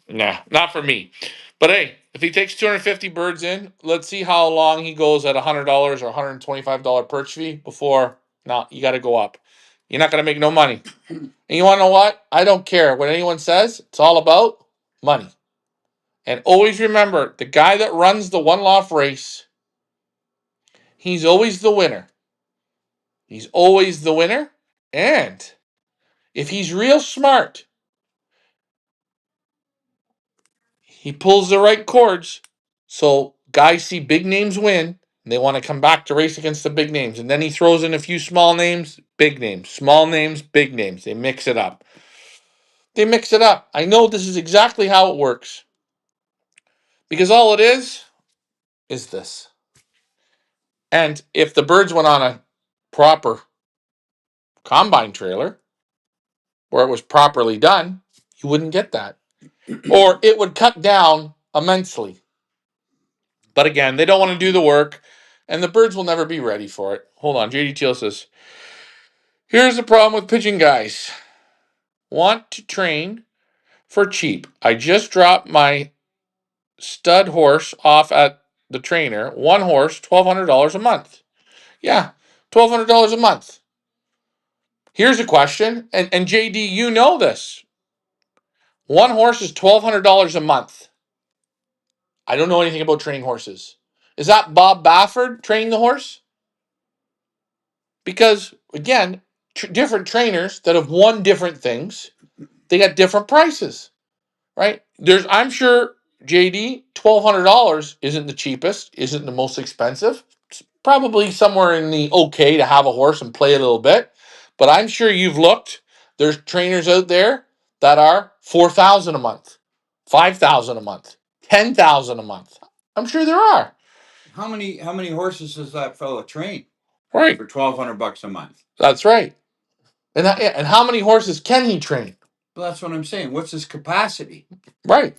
Nah, not for me. But hey, if he takes 250 birds in, let's see how long he goes at $100 or $125 perch fee before. No, you got to go up. You're not going to make no money. And you want to know what? I don't care what anyone says. It's all about money. And always remember, the guy that runs the one loft race, he's always the winner. He's always the winner. And if he's real smart, he pulls the right chords. So guys see big names win, and they want to come back to race against the big names. And then he throws in a few small names, big names, small names, big names. They mix it up. They mix it up. I know this is exactly how it works. Because all it is this. And if the birds went on a proper combine trailer where it was properly done, you wouldn't get that. Or it would cut down immensely. But again, they don't want to do the work, and the birds will never be ready for it. Hold on, JD Teal says, here's the problem with pigeon guys. Want to train for cheap. I just dropped my stud horse off at the trainer. One horse, $1,200 a month. Yeah, $1,200 a month. Here's a question, and JD, you know this. One horse is $1,200 a month. I don't know anything about training horses. Is that Bob Bafford training the horse? Because, again, different trainers that have won different things, they got different prices, right? I'm sure, JD, $1,200 isn't the cheapest, isn't the most expensive. It's probably somewhere in the okay to have a horse and play a little bit. But I'm sure you've looked. There's trainers out there that are $4,000 a month, $5,000 a month, $10,000 a month. I'm sure there are. How many horses does that fellow train Right. for $1,200 a month? That's right. And how many horses can he train? Well, that's what I'm saying. What's his capacity? Right.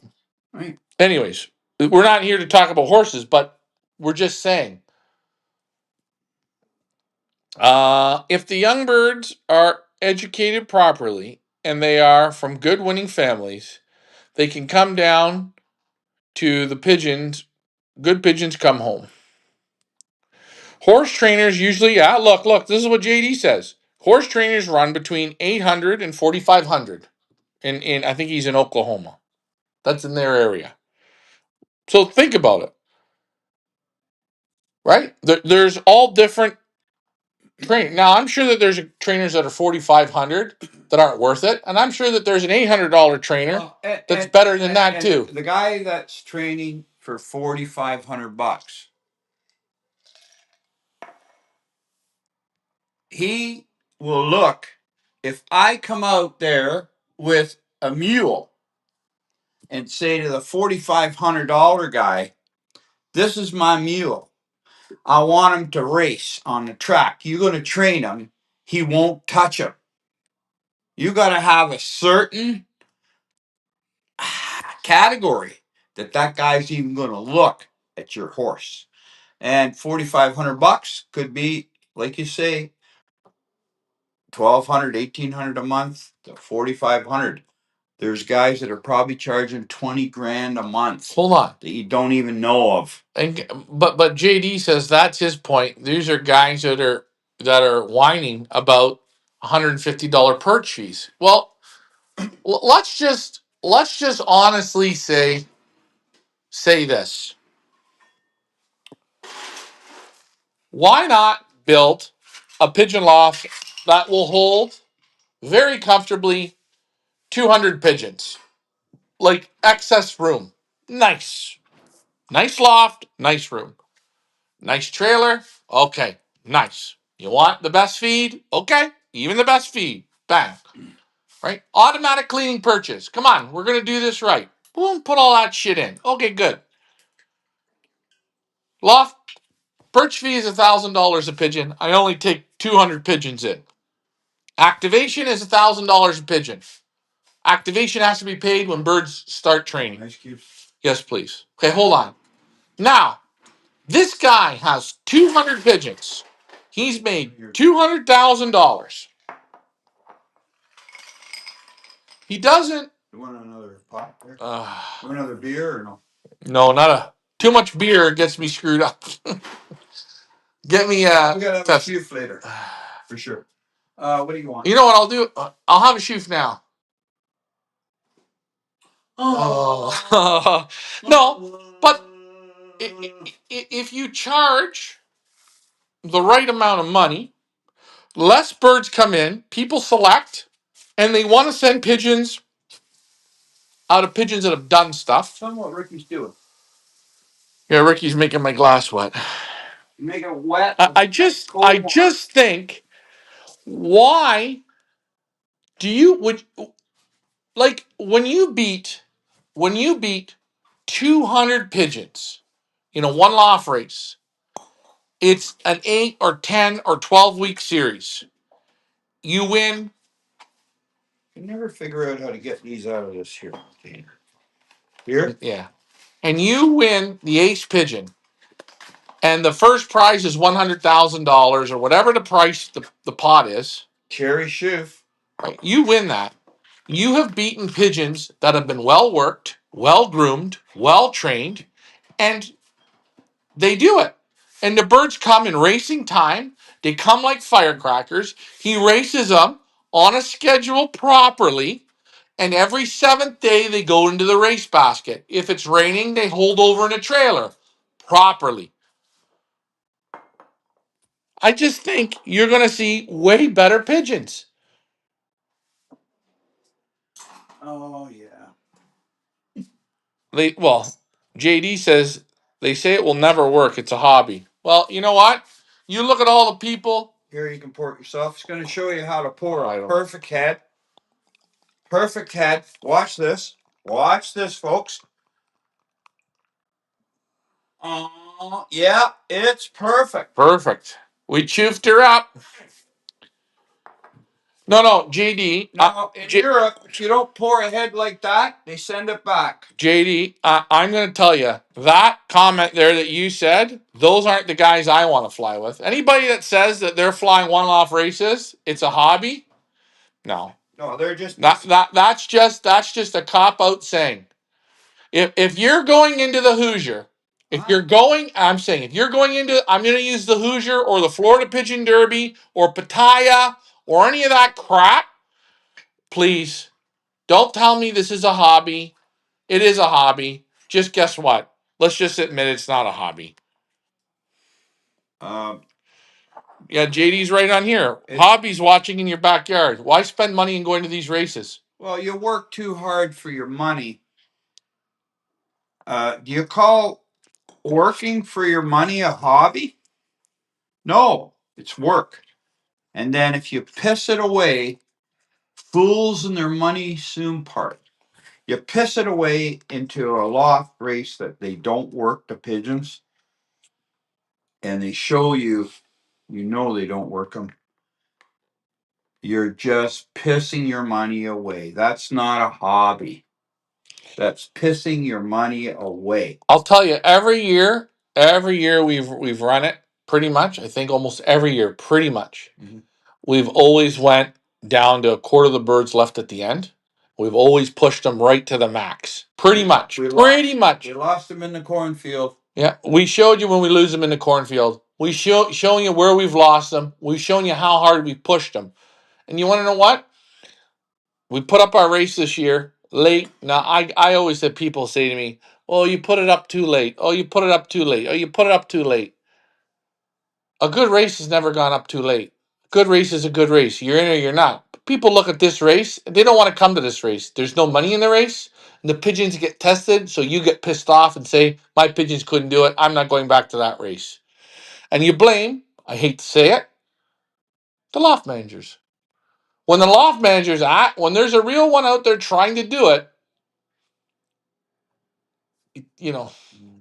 Right. Anyways, we're not here to talk about horses, but we're just saying. If the young birds are educated properly and they are from good winning families, they can come down to the pigeons. Good pigeons come home. Horse trainers usually, look, this is what JD says. Horse trainers run between 800 and 4,500. In I think he's in Oklahoma. That's in their area. So think about it, right? There's all different train. Now I'm sure that there's trainers that are 4,500 that aren't worth it, and I'm sure that there's an $800 trainer that's better than that too. The guy that's training for $4,500, he will look. If I come out there with a mule and say to the $4,500 guy, "This is my mule. I want him to race on the track. You're going to train him. He won't touch him. You got to have a certain category that guy's even going to look at your horse. And $4,500 could be, like you say, 1,200, 1,800 a month to 4,500. There's guys that are probably charging 20 grand a month. Hold on. That you don't even know of. And but JD says that's his point. These are guys that are whining about $150 perch fees. Well, let's just honestly say this. Why not build a pigeon loft that will hold very comfortably 200 pigeons? Like excess room. Nice. Nice loft, nice room. Nice trailer. Okay, nice. You want the best feed? Okay, even the best feed. Bang. Right? Automatic cleaning purchase. Come on, we're going to do this right. Boom, put all that shit in. Okay, good. Loft, perch fee is $1,000 a pigeon. I only take 200 pigeons in. Activation is $1,000 a pigeon. Activation has to be paid when birds start training. Ice cubes. Yes, please. Okay, hold on. Now, this guy has 200 pigeons. He's made $200,000. He doesn't. You want another pot there? You want another beer or no? No, not a. Too much beer gets me screwed up. Get me we gotta have a sheaf later, for sure. What do you want? You know what I'll do? I'll have a sheaf now. Oh. No, but if you charge the right amount of money, less birds come in, people select, and they want to send pigeons out of pigeons that have done stuff. Tell me what Ricky's doing. Yeah, Ricky's making my glass wet. Make it wet. I just think, why do you like when you beat 200 pigeons in a one loft race? It's an 8 or 10 or 12 week series. You win. I never figure out how to get these out of this here container. Here? Yeah. And you win the ace pigeon. And the first prize is $100,000 or whatever the price the pot is. Cherry Shoof. Right? You win that. You have beaten pigeons that have been well worked, well groomed, well trained, and they do it. And the birds come in racing time. They come like firecrackers. He races them on a schedule properly. And every seventh day, they go into the race basket. If it's raining, they hold over in a trailer properly. I just think you're going to see way better pigeons. Oh, yeah. JD says they say it will never work. It's a hobby. Well, you know what? You look at all the people. Here, you can pour it yourself. It's going to show you how to pour I a don't- perfect head. Perfect head. Watch this. Watch this, folks. Yeah, it's perfect. Perfect. We choofed her up. No, JD. Now, in Europe, if you don't pour a head like that, they send it back. JD, I'm going to tell you, that comment there that you said, those aren't the guys I want to fly with. Anybody that says that they're flying one-off races, it's a hobby, no. No, they're just... That's just a cop-out saying. If you're going into the Hoosier, if you're going into, I'm going to use the Hoosier or the Florida Pigeon Derby or Pattaya or any of that crap, please, don't tell me this is a hobby. It is a hobby. Just guess what? Let's just admit it's not a hobby. Yeah, JD's right on here. It's- Hobbies watching in your backyard. Why spend money in going to these races? Well, you work too hard for your money. Do you call working for your money a hobby? No, it's work. And then if you piss it away, fools and their money soon part. You piss it away into a loft race that they don't work the pigeons, and they show you, you know they don't work them. You're just pissing your money away. That's not a hobby. That's pissing your money away. I'll tell you, every year we've run it pretty much. I think almost every year, pretty much. Mhm. We've always went down to a quarter of the birds left at the end. We've always pushed them right to the max. Pretty much. Pretty much. We lost them in the cornfield. Yeah, we showed you when we lose them in the cornfield. We showing you where we've lost them. We've shown you how hard we pushed them. And you want to know what? We put up our race this year late. Now, I always had people say to me, "Oh, you put it up too late. Oh, you put it up too late. Oh, you put it up too late." A good race has never gone up too late. A good race is a good race. You're in or you're not. People look at this race and they don't want to come to this race. There's no money in the race. And the pigeons get tested, so you get pissed off and say, "My pigeons couldn't do it. I'm not going back to that race." And you blame, I hate to say it, the loft managers. When the loft managers when there's a real one out there trying to do it, you know,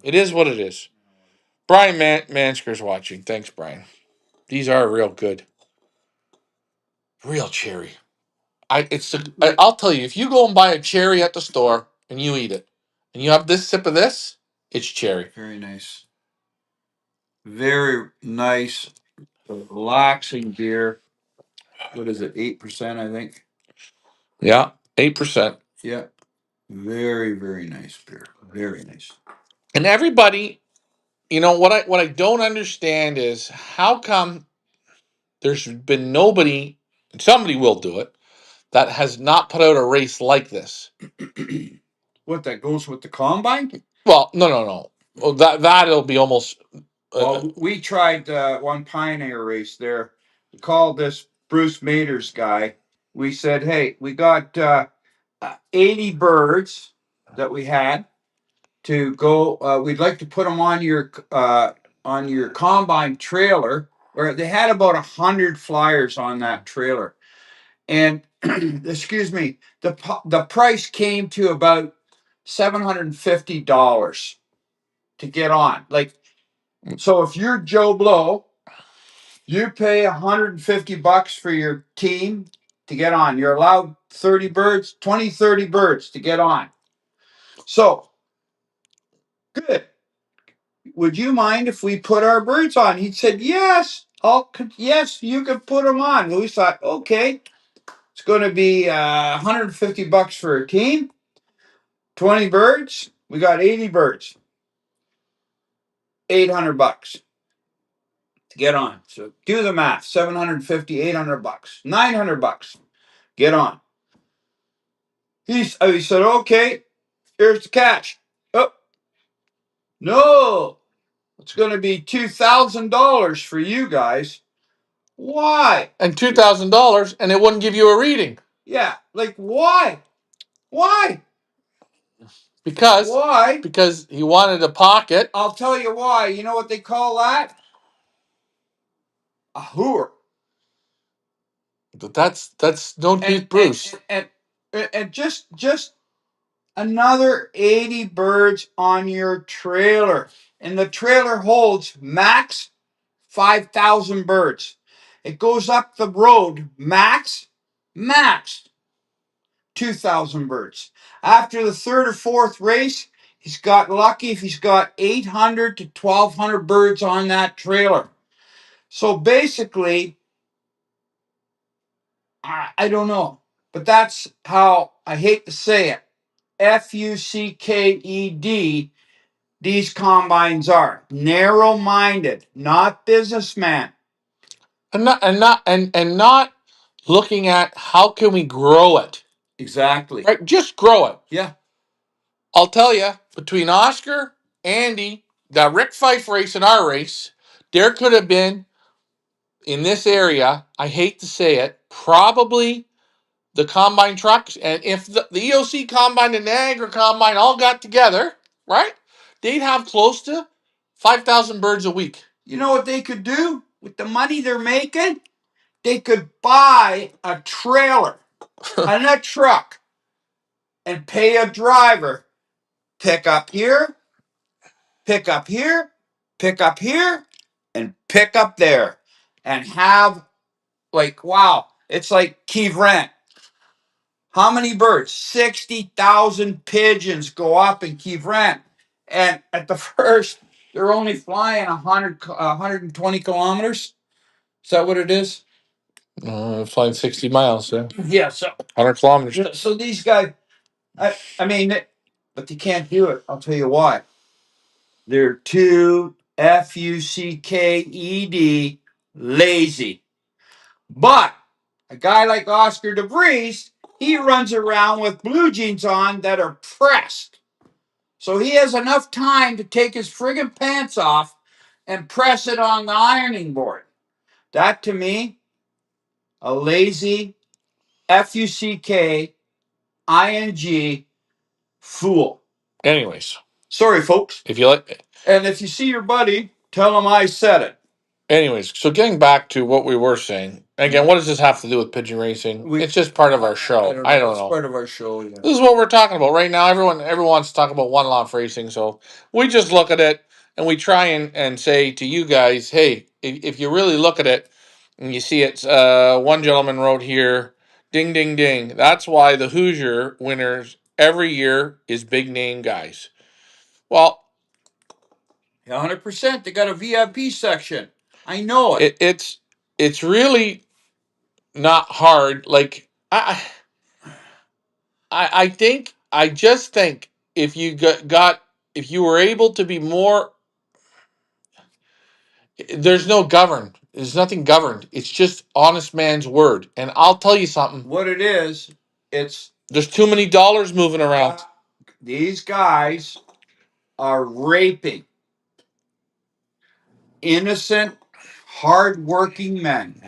it is what it is. Brian Mansker's watching. Thanks, Brian. These are real good. Real cherry. I'll tell you, if you go and buy a cherry at the store and you eat it, and you have this sip of this, it's cherry. Very nice. Very nice, relaxing beer. What is it? 8%, I think. Yeah, 8%. Yeah. Very, very nice beer. Very nice. And everybody, what I don't understand is how come there's been nobody, somebody will do it, that has not put out a race like this. What, that goes with the combine? Well, no. Well, that'll be almost. Well, we tried one pioneer race there. We called this Bruce Maters guy. We said, "Hey, we got 80 birds that we had to go. We'd like to put them on your combine trailer." Where they had about 100 flyers on that trailer, and excuse me, the price came to about $750 to get on. Like, so if you're Joe Blow, you pay $150 for your team to get on. You're allowed 30 birds, 20, 30 birds to get on. So, good. Would you mind if we put our birds on? He said, yes, yes, you can put them on. We thought, okay, it's going to be $150 for a team, 20 birds. We got 80 birds, $800 to get on. So do the math: 750, $800, $900. Get on. He said, okay, here's the catch. Oh, no, it's going to be $2,000 for you guys. Why? And $2,000, and it wouldn't give you a reading. Yeah, like why? Why? Because Why? Because he wanted a pocket. I'll tell you why. You know what they call that? A whore. But that's don't beat Bruce. And just another 80 birds on your trailer. And the trailer holds max 5,000 birds. It goes up the road max 2,000 birds. After the third or fourth race, he's got lucky if he's got 800 to 1,200 birds on that trailer. So basically, I don't know, but that's how, I hate to say it, FUCKED, these combines are narrow-minded, not businessman. And not looking at how can we grow it. Exactly. Right? Just grow it. Yeah. I'll tell you, between Oscar, Andy, the Rick Fife race and our race, there could have been in this area, I hate to say it, probably the combine trucks, and if the EOC combine and the Niagara combine all got together, right, they'd have close to 5,000 birds a week. You know what they could do with the money they're making? They could buy a trailer and a truck and pay a driver. Pick up here, pick up here, pick up here, and pick up there. And have, like, wow, it's like Kiev Rent. How many birds? 60,000 pigeons go up in Kiev Rent. And at the first, they're only flying 120 kilometers. Is that what it is? Flying 60 miles, yeah. Yeah, so 100 kilometers. so these guys, I mean, but they can't do it. I'll tell you why. They're too fucked lazy. But a guy like Oscar DeVries, he runs around with blue jeans on that are pressed. So he has enough time to take his friggin' pants off and press it on the ironing board. That to me, a lazy FUCKING fool. Anyways, sorry, folks. If you like, and if you see your buddy, tell him I said it. Anyways, so getting back to what we were saying again, what does this have to do with pigeon racing? It's just part of our show. I don't know. It's part of our show. Yeah. This is what we're talking about right now. Everyone wants to talk about one loft racing, so we just look at it and we try and say to you guys, hey, if you really look at it and you see it's one gentleman wrote here, ding ding ding. That's why the Hoosier winners every year is big name guys. Well, 100%. They got a VIP section. I know it. It's really not hard. Like I just think if you if you were able to be more, there's nothing governed. It's just honest man's word. And I'll tell you something. What it is, there's too many dollars moving around. These guys are raping innocent, hard-working men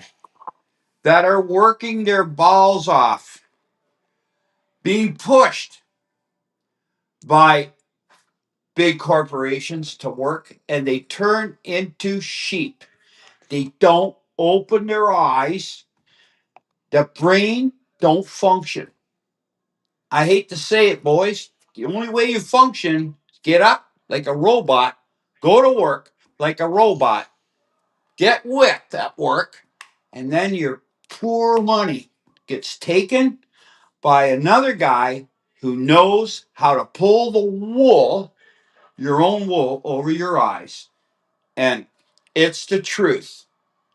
that are working their balls off, being pushed by big corporations to work, and they turn into sheep. They don't open their eyes. The brain don't function. I hate to say it, boys. The only way you function is get up like a robot, go to work like a robot, get whipped at work, and then your poor money gets taken by another guy who knows how to pull the wool, your own wool, over your eyes. And it's the truth.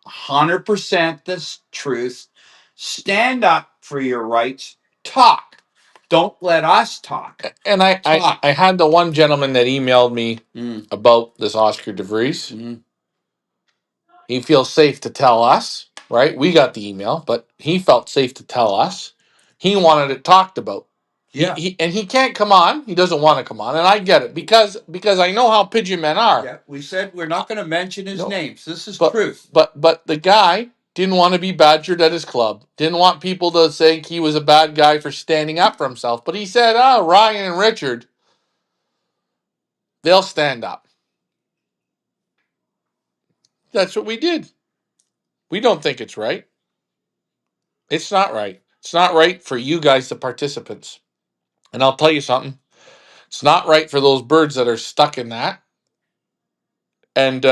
100% the truth. Stand up for your rights. Talk. Don't let us talk. And I had the one gentleman that emailed me about this Oscar DeVries. He feels safe to tell us, right? We got the email, but he felt safe to tell us. He wanted it talked about. Yeah. And he can't come on. He doesn't want to come on, and I get it because I know how pigeon men are. Yeah, we said we're not going to mention his names. This is But, truth. But the guy didn't want to be badgered at his club. Didn't want people to think he was a bad guy for standing up for himself. But he said, Ryan and Richard, they'll stand up. That's what we did. We don't think it's right. It's not right. It's not right for you guys, the participants. And I'll tell you something. It's not right for those birds that are stuck in that. And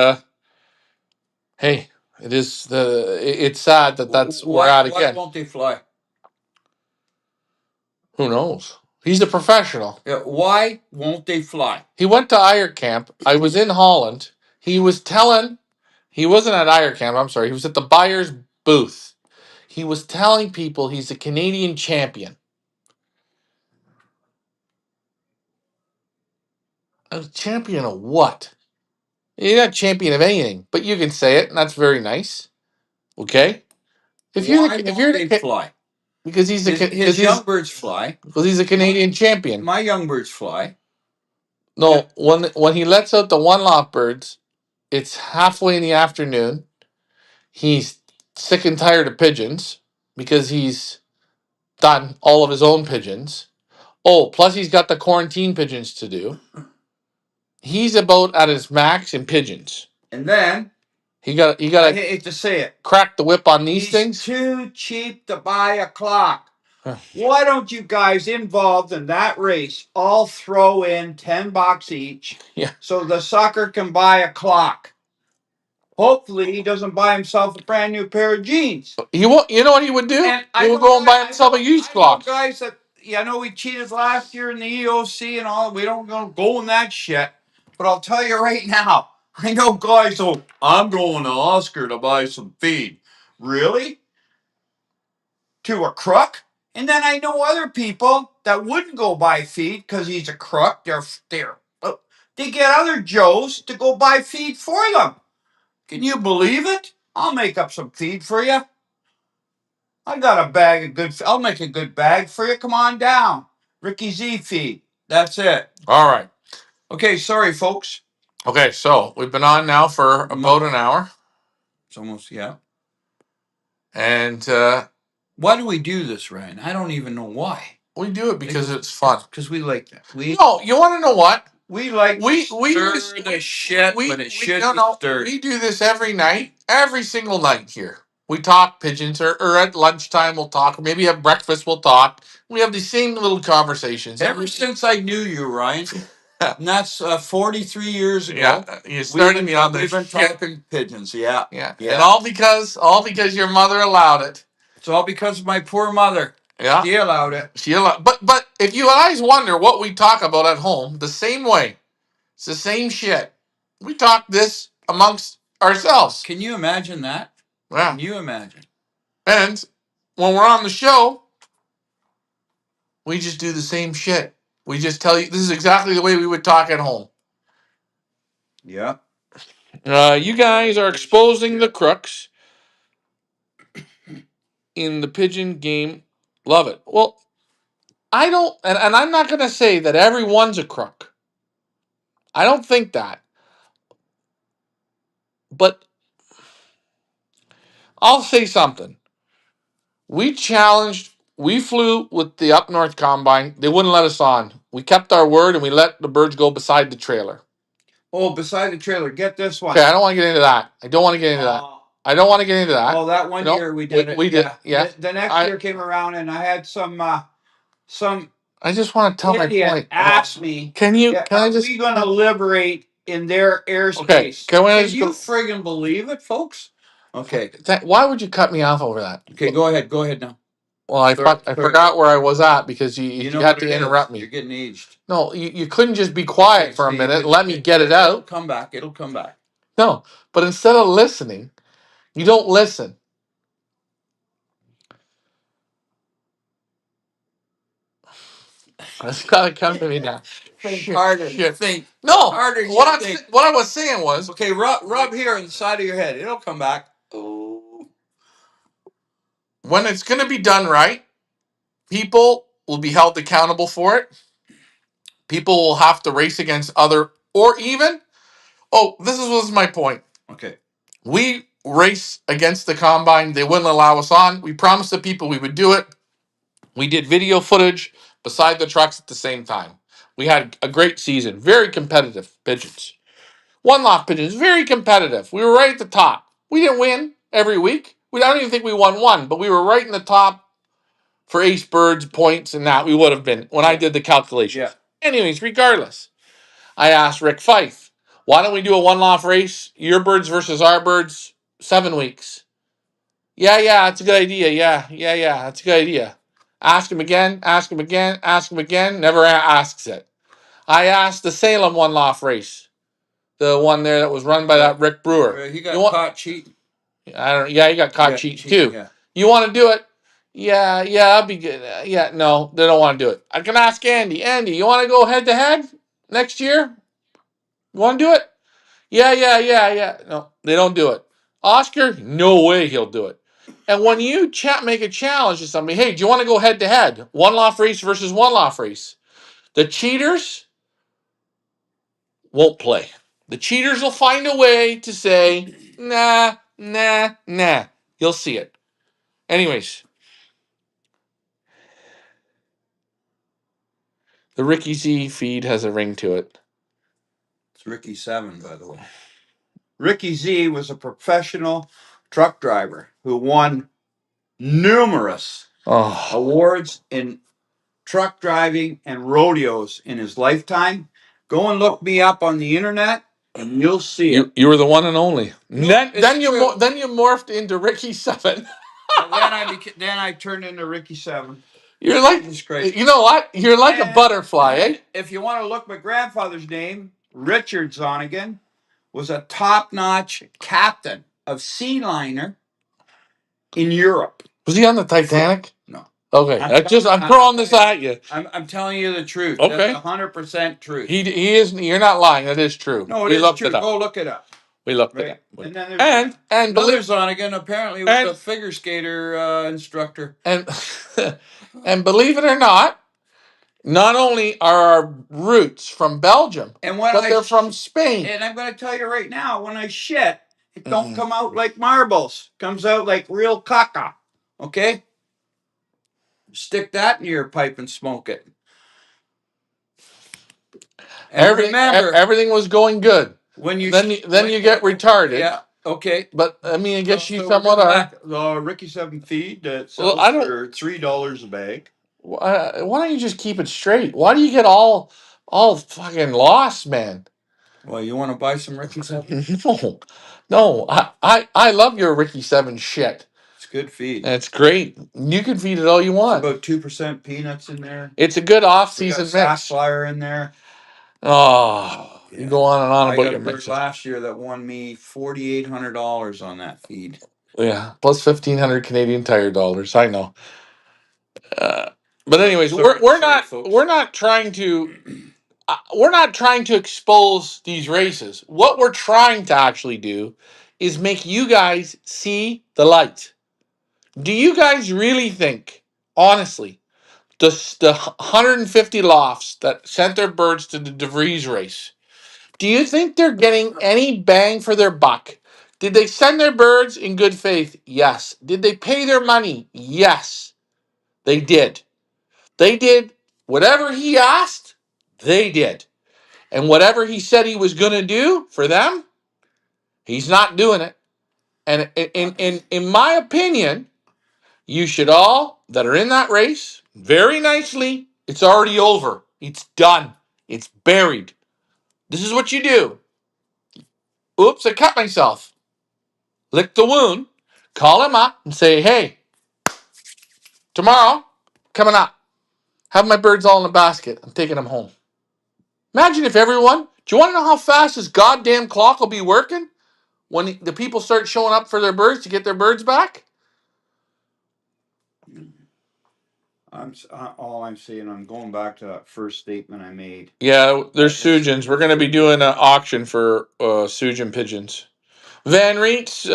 hey, it's sad that's we're at again. Why won't they fly? Who knows? He's a professional. Yeah, why won't they fly? He went to Iyer Camp. I was in Holland. He wasn't at Iyer Camp, I'm sorry. He was at the buyer's booth. He was telling people he's a Canadian champion. A champion of what? You're not champion of anything, but you can say it, and that's very nice. Okay? If you're they fly? Because his young birds fly. Because he's a Canadian champion. My young birds fly. No, when he lets out the one loft birds, it's halfway in the afternoon. He's sick and tired of pigeons because he's done all of his own pigeons. Oh, plus he's got the quarantine pigeons to do. He's about at his max in pigeons. And then He got I to hate to say it. crack the whip on these He's things. too cheap to buy a clock. Why don't you guys involved in that race all throw in $10 each Yeah. so the sucker can buy a clock? Hopefully he doesn't buy himself a brand new pair of jeans. He won't. You know what he would do? And He would go and buy himself a used clock. Guys that I know we cheated last year in the EOC and all. We don't gonna go in that shit. But I'll tell you right now, I know guys. So I'm going to Oscar to buy some feed. Really? To a crook? And then I know other people that wouldn't go buy feed because he's a crook. They get other Joes to go buy feed for them. Can you believe it? I'll make up some feed for you. I got a bag of good. I'll make a good bag for you. Come on down, Ricky Z feed. That's it. All right. Okay, sorry, folks. Okay, so we've been on now for about an hour. It's almost And why do we do this, Ryan? I don't even know why. We do it because it's fun. Because we like that. No, you want to know what? We like we stir the shit when it should be stirred. We do this every night, every single night here. We talk pigeons, or at lunchtime we'll talk, or maybe at breakfast we'll talk. We have the same little conversations. Ever since I knew you, Ryan, and that's 43 years ago. Yeah, you started me on this. We've been talking pigeons, yeah. And all because your mother allowed it. It's all because of my poor mother. Yeah, she allowed it. But if you guys wonder what we talk about at home, the same way, it's the same shit. We talk this amongst ourselves. Can you imagine that? Yeah. Can you imagine? And when we're on the show, we just do the same shit. We just tell you this is exactly the way we would talk at home. Yeah. You guys are exposing the crooks in the pigeon game. Love it. Well, I don't, and I'm not going to say that everyone's a crook. I don't think that. But I'll say something. We flew with the Up North Combine. They wouldn't let us on. We kept our word and we let the birds go beside the trailer. Oh, beside the trailer. Get this one. Okay, I don't want to get into that. I don't want to get into that. Oh, that one year we did it. We did. Yeah. The next year came around and I had some. I just want to tell my point. Asked me, Can I just? Are we going to liberate in their airspace? Okay. Can you friggin' believe it, folks? Okay. Why would you cut me off over that? Okay, go ahead. Go ahead now. Well, I forgot where I was at because you had to interrupt me. You're getting aged. No, you couldn't just be quiet for a minute and let me get it out. It'll come back. No, but instead of listening, you don't listen. It's gotta come to me now. Think harder. Think. No. Harder. What I was saying was, okay. Rub here on the side of your head. It'll come back. Ooh. When it's gonna be done right, people will be held accountable for it. People will have to race against other, or even. Oh, was my point. Okay. We race against the combine. They wouldn't allow us on. We promised the people we would do it. We did video footage beside the trucks at the same time. We had a great season. Very competitive pigeons. One loft pigeons, very competitive. We were right at the top. We didn't win every week. I don't even think we won one, but we were right in the top for ace birds, points, and that we would have been when I did the calculations. Yeah. Anyways, regardless, I asked Rick Fife, why don't we do a one loft race, your birds versus our birds, 7 weeks? Yeah, that's a good idea. Yeah, that's a good idea. Ask him again, never asks it. I asked the Salem one loft race, the one there that was run by that Rick Brewer. He got caught cheating. He got caught cheating too. Yeah. You want to do it? Yeah, I'll be good. No, they don't want to do it. I can ask Andy. Andy, you want to go head to head next year? You want to do it? Yeah. No, they don't do it. Oscar, no way he'll do it. And when you make a challenge to somebody, hey, do you want to go head to head? One loft race versus one loft race. The cheaters won't play. The cheaters will find a way to say, nah. You'll see it. Anyways, the Ricky Z feed has a ring to it. It's Ricky 7, by the way. Ricky Z was a professional truck driver who won numerous awards in truck driving and rodeos in his lifetime. Go and look me up on the internet, and you'll see it. You were the one and only. No, Then you morphed into Ricky 7. Then I turned into Ricky 7. You're like, you know what? You're like a butterfly, eh? If you want to look, my grandfather's name, Richard Zonigan, was a top-notch captain of sea liner in Europe. Was he on the Titanic? No. Okay, I'm throwing this at you. I'm telling you the truth. Okay. That's 100% truth. He is. You're not lying. That is true. No, it is true. Go look it up. We looked it up. And then there's another Zonigan apparently was a figure skater instructor. And believe it or not only are our roots from Belgium, but they're from Spain. And I'm going to tell you right now, when I shit, it don't come out like marbles. It comes out like real caca. Okay? Stick that in your pipe and smoke it. And remember, everything was going good. When you then you get retarded. Yeah. Okay. But I mean, I guess you somewhat are. The Ricky 7 feed that sells for $3 a bag. Why don't you just keep it straight? Why do you get all fucking lost, man? Well, you want to buy some Ricky 7? No. I love your Ricky 7 shit. It's good feed. And it's great. You can feed it all you want. It's about 2% peanuts in there. It's a good off-season mix. Safflower in there. Oh, yeah. You go on and on about your mix. Last year that won me $4,800 on that feed. Yeah, plus 1,500 Canadian Tire dollars. I know. But anyways, we're not trying to expose these races. What we're trying to actually do is make you guys see the light. Do you guys really think, honestly, the 150 lofts that sent their birds to the DeVries race, do you think they're getting any bang for their buck? Did they send their birds in good faith? Yes. Did they pay their money? Yes. They did. They did whatever he asked, they did. And whatever he said he was going to do for them, he's not doing it. And in my opinion, you should all that are in that race, very nicely, it's already over. It's done. It's buried. This is what you do. Oops, I cut myself. Lick the wound. Call him up and say, hey, tomorrow, coming up, have my birds all in a basket. I'm taking them home. Imagine if everyone, do you want to know how fast this goddamn clock will be working when the people start showing up for their birds to get their birds back? All I'm saying, I'm going back to that first statement I made. Yeah, there's Sujans. We're going to be doing an auction for Sujan pigeons. Van Riets,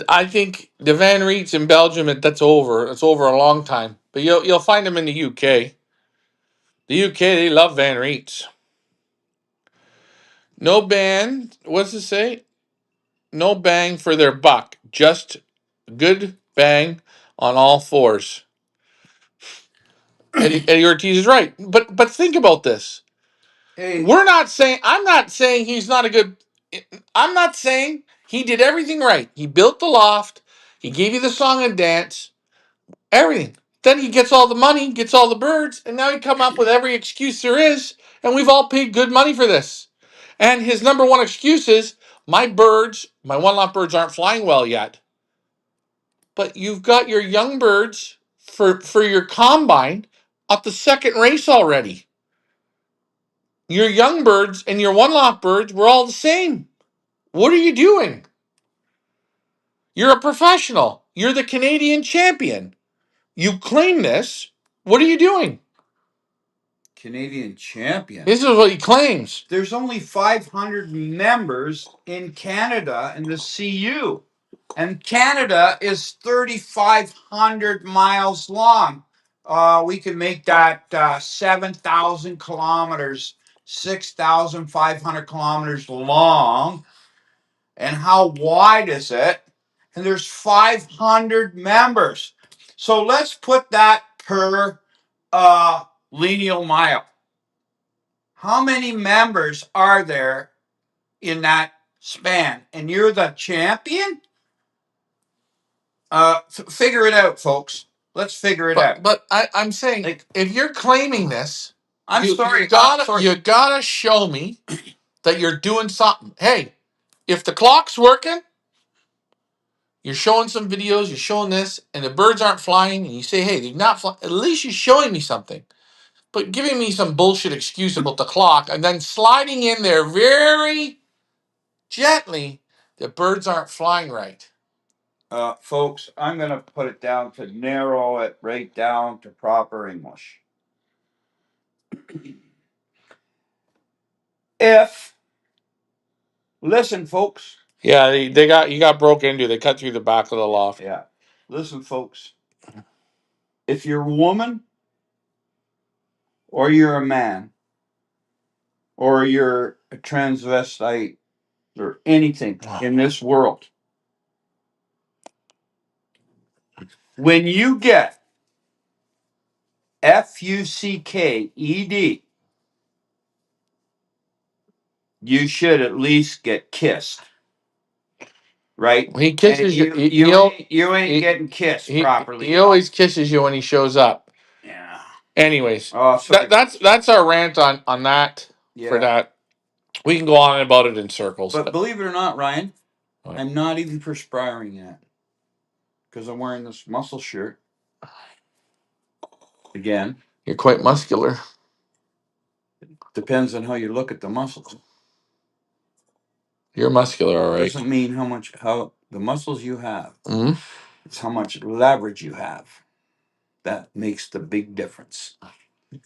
I think the Van Riets in Belgium, that's over. It's over a long time. But you'll find them in the UK. The UK, they love Van Riets. No ban. What's it say? No bang for their buck. Just good bang on all fours. Eddie Ortiz is right. But think about this. Hey. I'm not saying he's not a good. I'm not saying he did everything right. He built the loft. He gave you the song and dance. Everything. Then he gets all the money, gets all the birds, and now he come up with every excuse there is, and we've all paid good money for this. And his number one excuse is, my one lot birds aren't flying well yet. But you've got your young birds for your combine at the second race already. Your young birds and your one lot birds were all the same. What are you doing? You're a professional. You're the Canadian champion. You claim this. What are you doing? Canadian champion. This is what he claims. There's only 500 members in Canada in the CU. And Canada is 3,500 miles long. We can make that 7,000 kilometers, 6,500 kilometers long. And how wide is it? and there's 500 members. So let's put that per lineal mile. How many members are there in that span? And you're the champion? Figure it out, folks. Let's figure it out. But I'm saying, Like, if you're claiming this, I'm sorry. you gotta show me that you're doing something. Hey, if the clock's working, you're showing some videos, you're showing this, and the birds aren't flying, and you say, hey, they're not flying. At least you're showing me something. But giving me some bullshit excuse about the clock and then sliding in there very gently, the birds aren't flying right. Folks, I'm going to put it down to narrow it right down to proper English. Listen, folks. Yeah, you got broke into. They cut through the back of the loft. Yeah. Listen, folks. If you're a woman, or you're a man, or you're a transvestite, or anything in this world, when you get FUCKED, you should at least get kissed. Right? He kisses you. You ain't getting kissed properly. He always kisses you when he shows up. Yeah. Anyways, sorry. that's our rant on that. Yeah. For that, we can go on about it in circles. But believe it or not, Ryan, What? I'm not even perspiring yet because I'm wearing this muscle shirt. Again, You're quite muscular. depends on how you look at the muscles. You're muscular, all right. Doesn't mean how the muscles you have. Mm-hmm. It's how much leverage you have. That makes the big difference.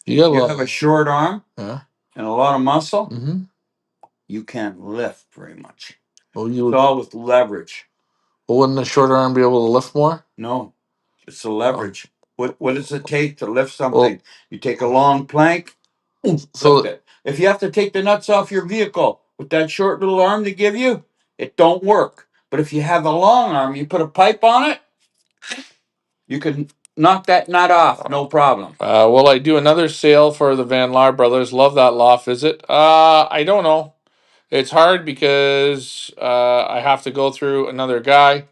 You have a short arm, yeah, and a lot of muscle. Mm-hmm. You can't lift very much. Well, it's all with leverage. Well, wouldn't the short arm be able to lift more? No, it's the leverage. What does it take to lift something? You take a long plank, lift it. If you have to take the nuts off your vehicle with that short little arm they give you, it don't work. But if you have a long arm, you put a pipe on it, you can knock that nut off, no problem. Will I do another sale for the Van Laar brothers? Love that loft visit. I don't know. It's hard because I have to go through another guy.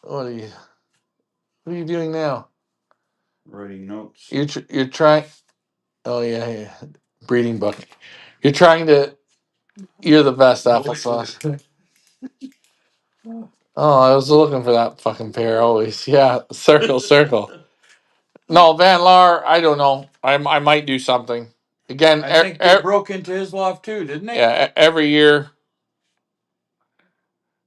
What are you doing now? Writing notes. You're trying. Oh yeah, breeding book. You're trying to. You're the best applesauce. Oh, I was looking for that fucking pair always. Yeah, circle. No, Van Laar. I don't know. I might do something again. I think they broke into his loft too, didn't they? Yeah, every year.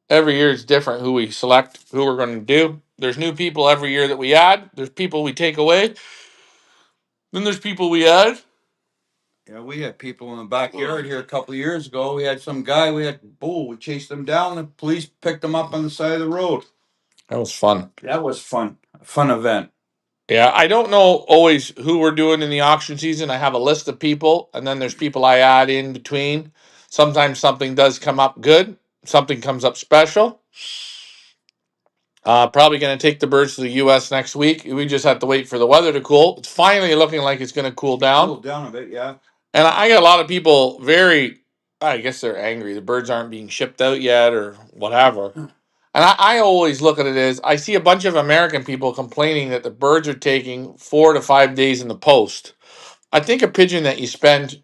Every year is different. Who we select, who we're going to do. There's new people every year that we add. There's people we take away. Then there's people we add. Yeah, we had people in the backyard here a couple of years ago. We had some guy. We chased him down. The police picked him up on the side of the road. That was fun. That was fun. A fun event. Yeah, I don't know always who we're doing in the auction season. I have a list of people, and then there's people I add in between. Sometimes something does come up good. Something comes up special. Probably going to take the birds to the U.S. next week. We just have to wait for the weather to cool. It's finally looking like it's going to cool down. Cool down a bit, yeah. And I got a lot of people I guess they're angry. The birds aren't being shipped out yet or whatever. And I always look at it as I see a bunch of American people complaining that the birds are taking 4 to 5 days in the post. I think a pigeon that you spend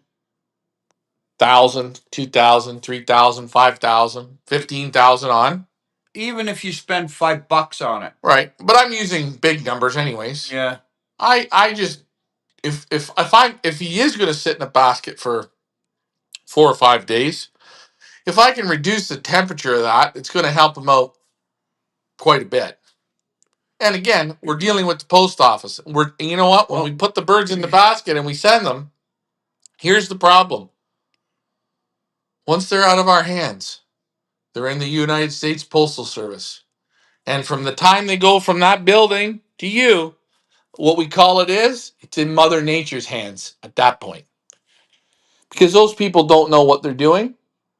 1,000, 2,000, 3,000, 5,000, 15,000 on. Even if you spend $5 on it. Right. But I'm using big numbers anyways. Yeah. I just if he is going to sit in a basket for 4 or 5 days, if I can reduce the temperature of that, it's going to help him out quite a bit. And again, we're dealing with the post office. You know what? When we put the birds in the basket and we send them, here's the problem. Once they're out of our hands, they're in the United States Postal Service. And from the time they go from that building to you, what we call it's in Mother Nature's hands at that point. Because those people don't know what they're doing.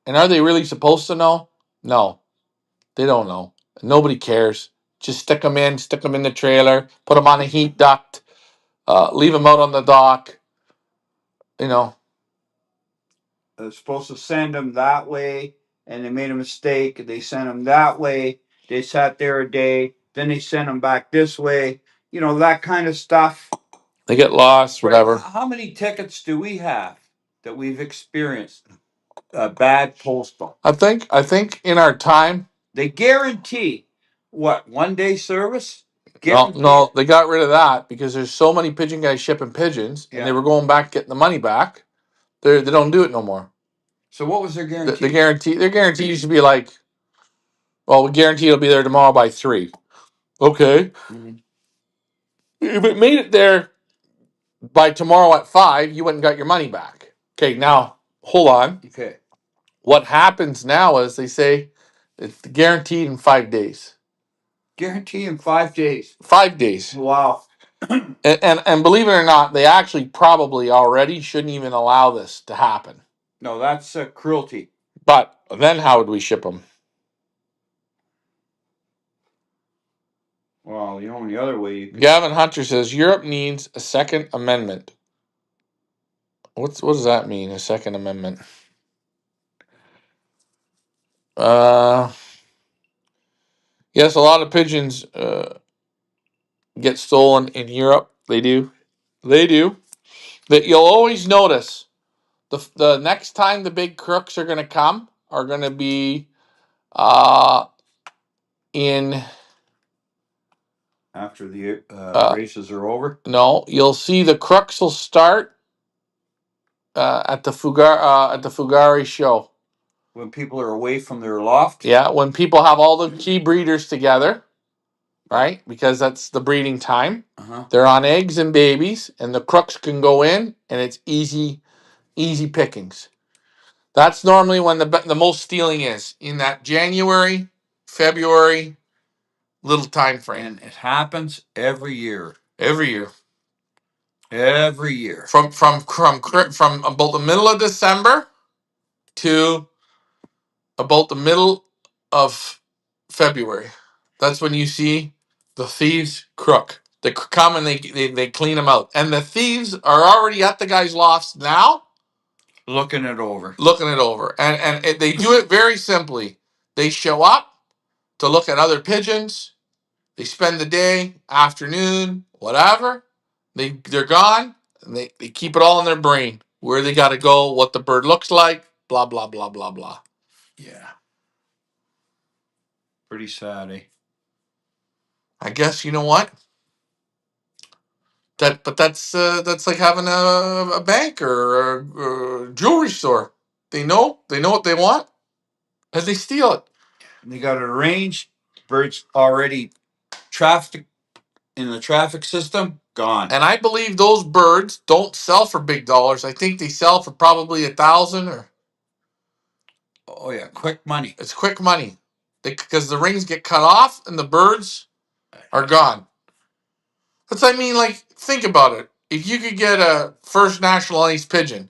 And are they really supposed to know? No. They don't know. Nobody cares. Just stick them in the trailer, put them on a heat duct, leave them out on the dock. You know, They're supposed to send them that way, and they made a mistake. They sent them that way. They sat there a day. Then they sent them back this way. You know, that kind of stuff. they get lost, whatever. How many tickets do we have that we've experienced bad postal? I think in our time, They guarantee what, 1 day service? no, they got rid of that because there's so many pigeon guys shipping pigeons, and they were going back getting the money back. They don't do it no more. So what was their guarantee? Their guarantee used to be like, well, we guarantee it'll be there tomorrow by 3. Okay, if it made it there by tomorrow at 5, you went and got your money back. Okay, now hold on. Okay. What happens now is they say it's guaranteed in 5 days. Guarantee in 5 days. 5 days. Wow. And believe it or not, they actually probably already shouldn't even allow this to happen. No, that's cruelty. But then how would we ship them? Well, the only other way you Gavin Hunter says Europe needs a second amendment. What does that mean? A second amendment? Yes, a lot of pigeons get stolen in Europe. They do. That you'll always notice the next time the big crooks are going to come are going to be in after the races are over. No, you'll see the crooks will start at the Fugari show. When people are away from their loft? Yeah, when people have all the key breeders together, right? Because that's the breeding time. They're on eggs and babies, and the crooks can go in, and it's easy pickings. That's normally when the most stealing is, in that January, February little time frame. And it happens every year. Every year. Every year. From about the middle of December to about the middle of February. That's when you see the thieves crook. They come and they clean them out. And the thieves are already at the guy's lofts now. Looking it over. And they do it very simply. They show up to look at other pigeons. They spend the day, afternoon, whatever. They're gone. And they keep it all in their brain. Where they got to go, what the bird looks like, blah, blah, blah, blah, blah. Yeah. Pretty sad, eh? I guess you know what? That's like having a bank or a jewelry store. They know what they want, and they steal it. And they got it arranged. Birds already traffic in the traffic system, gone. And I believe those birds don't sell for big dollars. I think they sell for probably 1,000 or. Oh yeah, quick money. It's quick money, because the rings get cut off and the birds are gone. But I mean, like, think about it. If you could get a first nationalized pigeon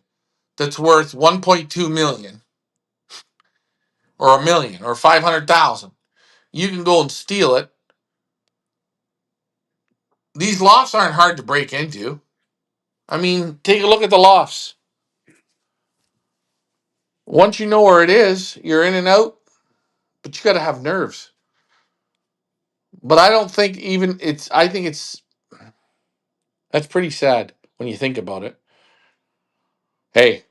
that's worth 1.2 million, or a million, or 500,000, you can go and steal it. These lofts aren't hard to break into. I mean, take a look at the lofts. Once you know where it is, you're in and out, but you got to have nerves. But I don't think even I think that's pretty sad when you think about it. Hey,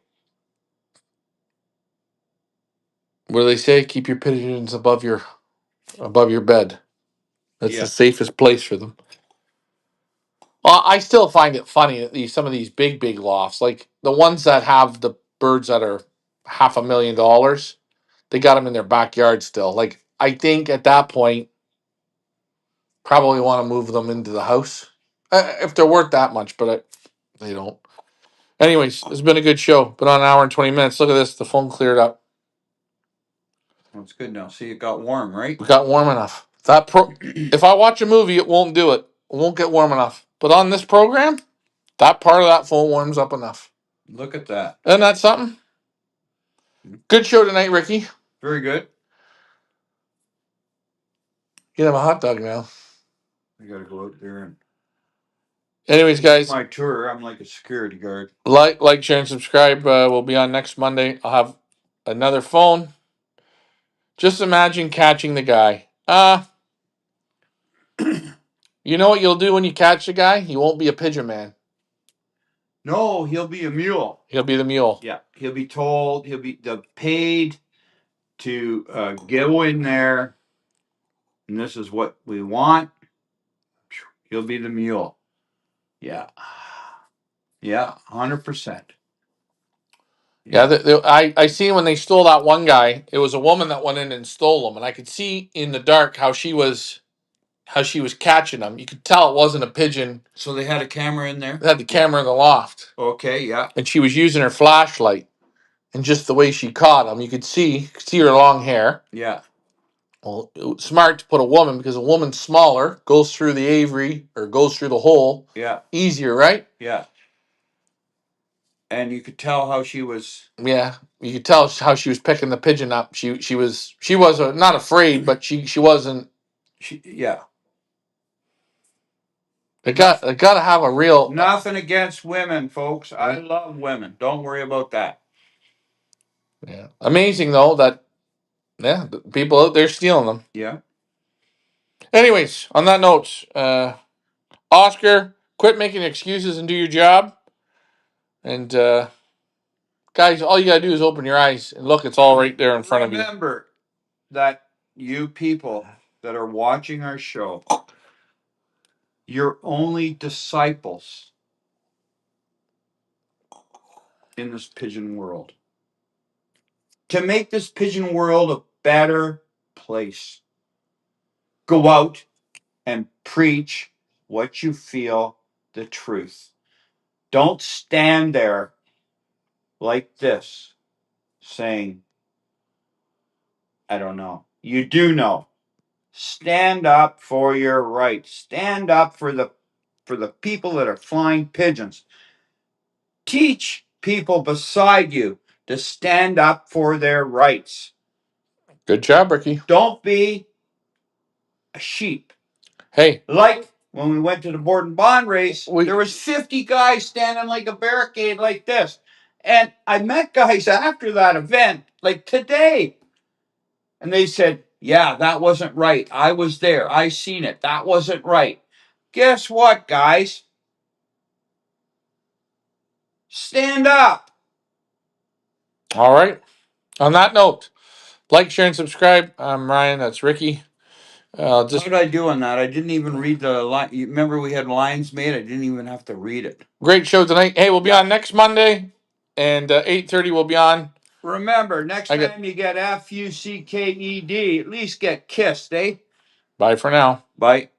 what do they say? Keep your pigeons above your bed. That's the safest place for them. Well, I still find it funny that some of these big lofts, like the ones that have the birds that are $500,000, they got them in their backyard still. Like, I think at that point, probably want to move them into the house if they're worth that much, but they don't. Anyways, it's been a good show. Been on an hour and 20 minutes. Look at this. The phone cleared up. Well, it's good now. See, it got warm, right? We got warm enough. If I watch a movie, it won't do it. It won't get warm enough. But on this program, that part of that phone warms up enough. Look at that. Isn't that something? Good show tonight, Ricky. Very good. Get him a hot dog now. I gotta go out there and. Anyways, guys, my tour. I'm like a security guard. like, share, and subscribe. We'll be on next Monday. I'll have another phone. Just imagine catching the guy. You know what you'll do when you catch the guy? He won't be a pigeon man. No, he'll be a mule. He'll be the mule. Yeah, he'll be told. He'll be paid to go in there, and this is what we want. He'll be the mule. Yeah, yeah, 100%. Yeah, I seen when they stole that one guy. It was a woman that went in and stole him, and I could see in the dark how she was catching him. You could tell it wasn't a pigeon. So they had a camera in there. They had the camera in the loft. Okay, yeah. And she was using her flashlight, and just the way she caught him, you could see her long hair. Yeah. Well, it was smart to put a woman because a woman's smaller, goes through the aviary or goes through the hole. Yeah. Easier, right? Yeah. And you could tell how she was. Yeah, you could tell how she was picking the pigeon up. She was not afraid, but she wasn't. Yeah. They got to have a real. Nothing against women, folks. I love women. Don't worry about that. Yeah, amazing though that the people out there stealing them. Yeah. Anyways, on that note, Oscar, quit making excuses and do your job. And guys, all you gotta do is open your eyes and look. It's all right there in front of you. Remember that you people that are watching our show, you're only disciples in this pigeon world. To make this pigeon world a better place, go out and preach what you feel, the truth. Don't stand there like this saying, I don't know. You do know. Stand up for your rights. Stand up for the people that are flying pigeons. Teach people beside you to stand up for their rights. Good job, Ricky. Don't be a sheep. Hey, like when we went to the board and bond race, there was 50 guys standing like a barricade like this. And I met guys after that event, like today. And they said, yeah, that wasn't right. I was there. I seen it. That wasn't right. Guess what, guys? Stand up. All right. On that note, like, share, and subscribe. I'm Ryan. That's Ricky. How did I do on that? I didn't even read the line. You remember we had lines made? I didn't even have to read it. Great show tonight. Hey, we'll be on next Monday, and 8:30 we'll be on. Remember, next time you get FUCKED, at least get kissed, eh? Bye for now. Bye.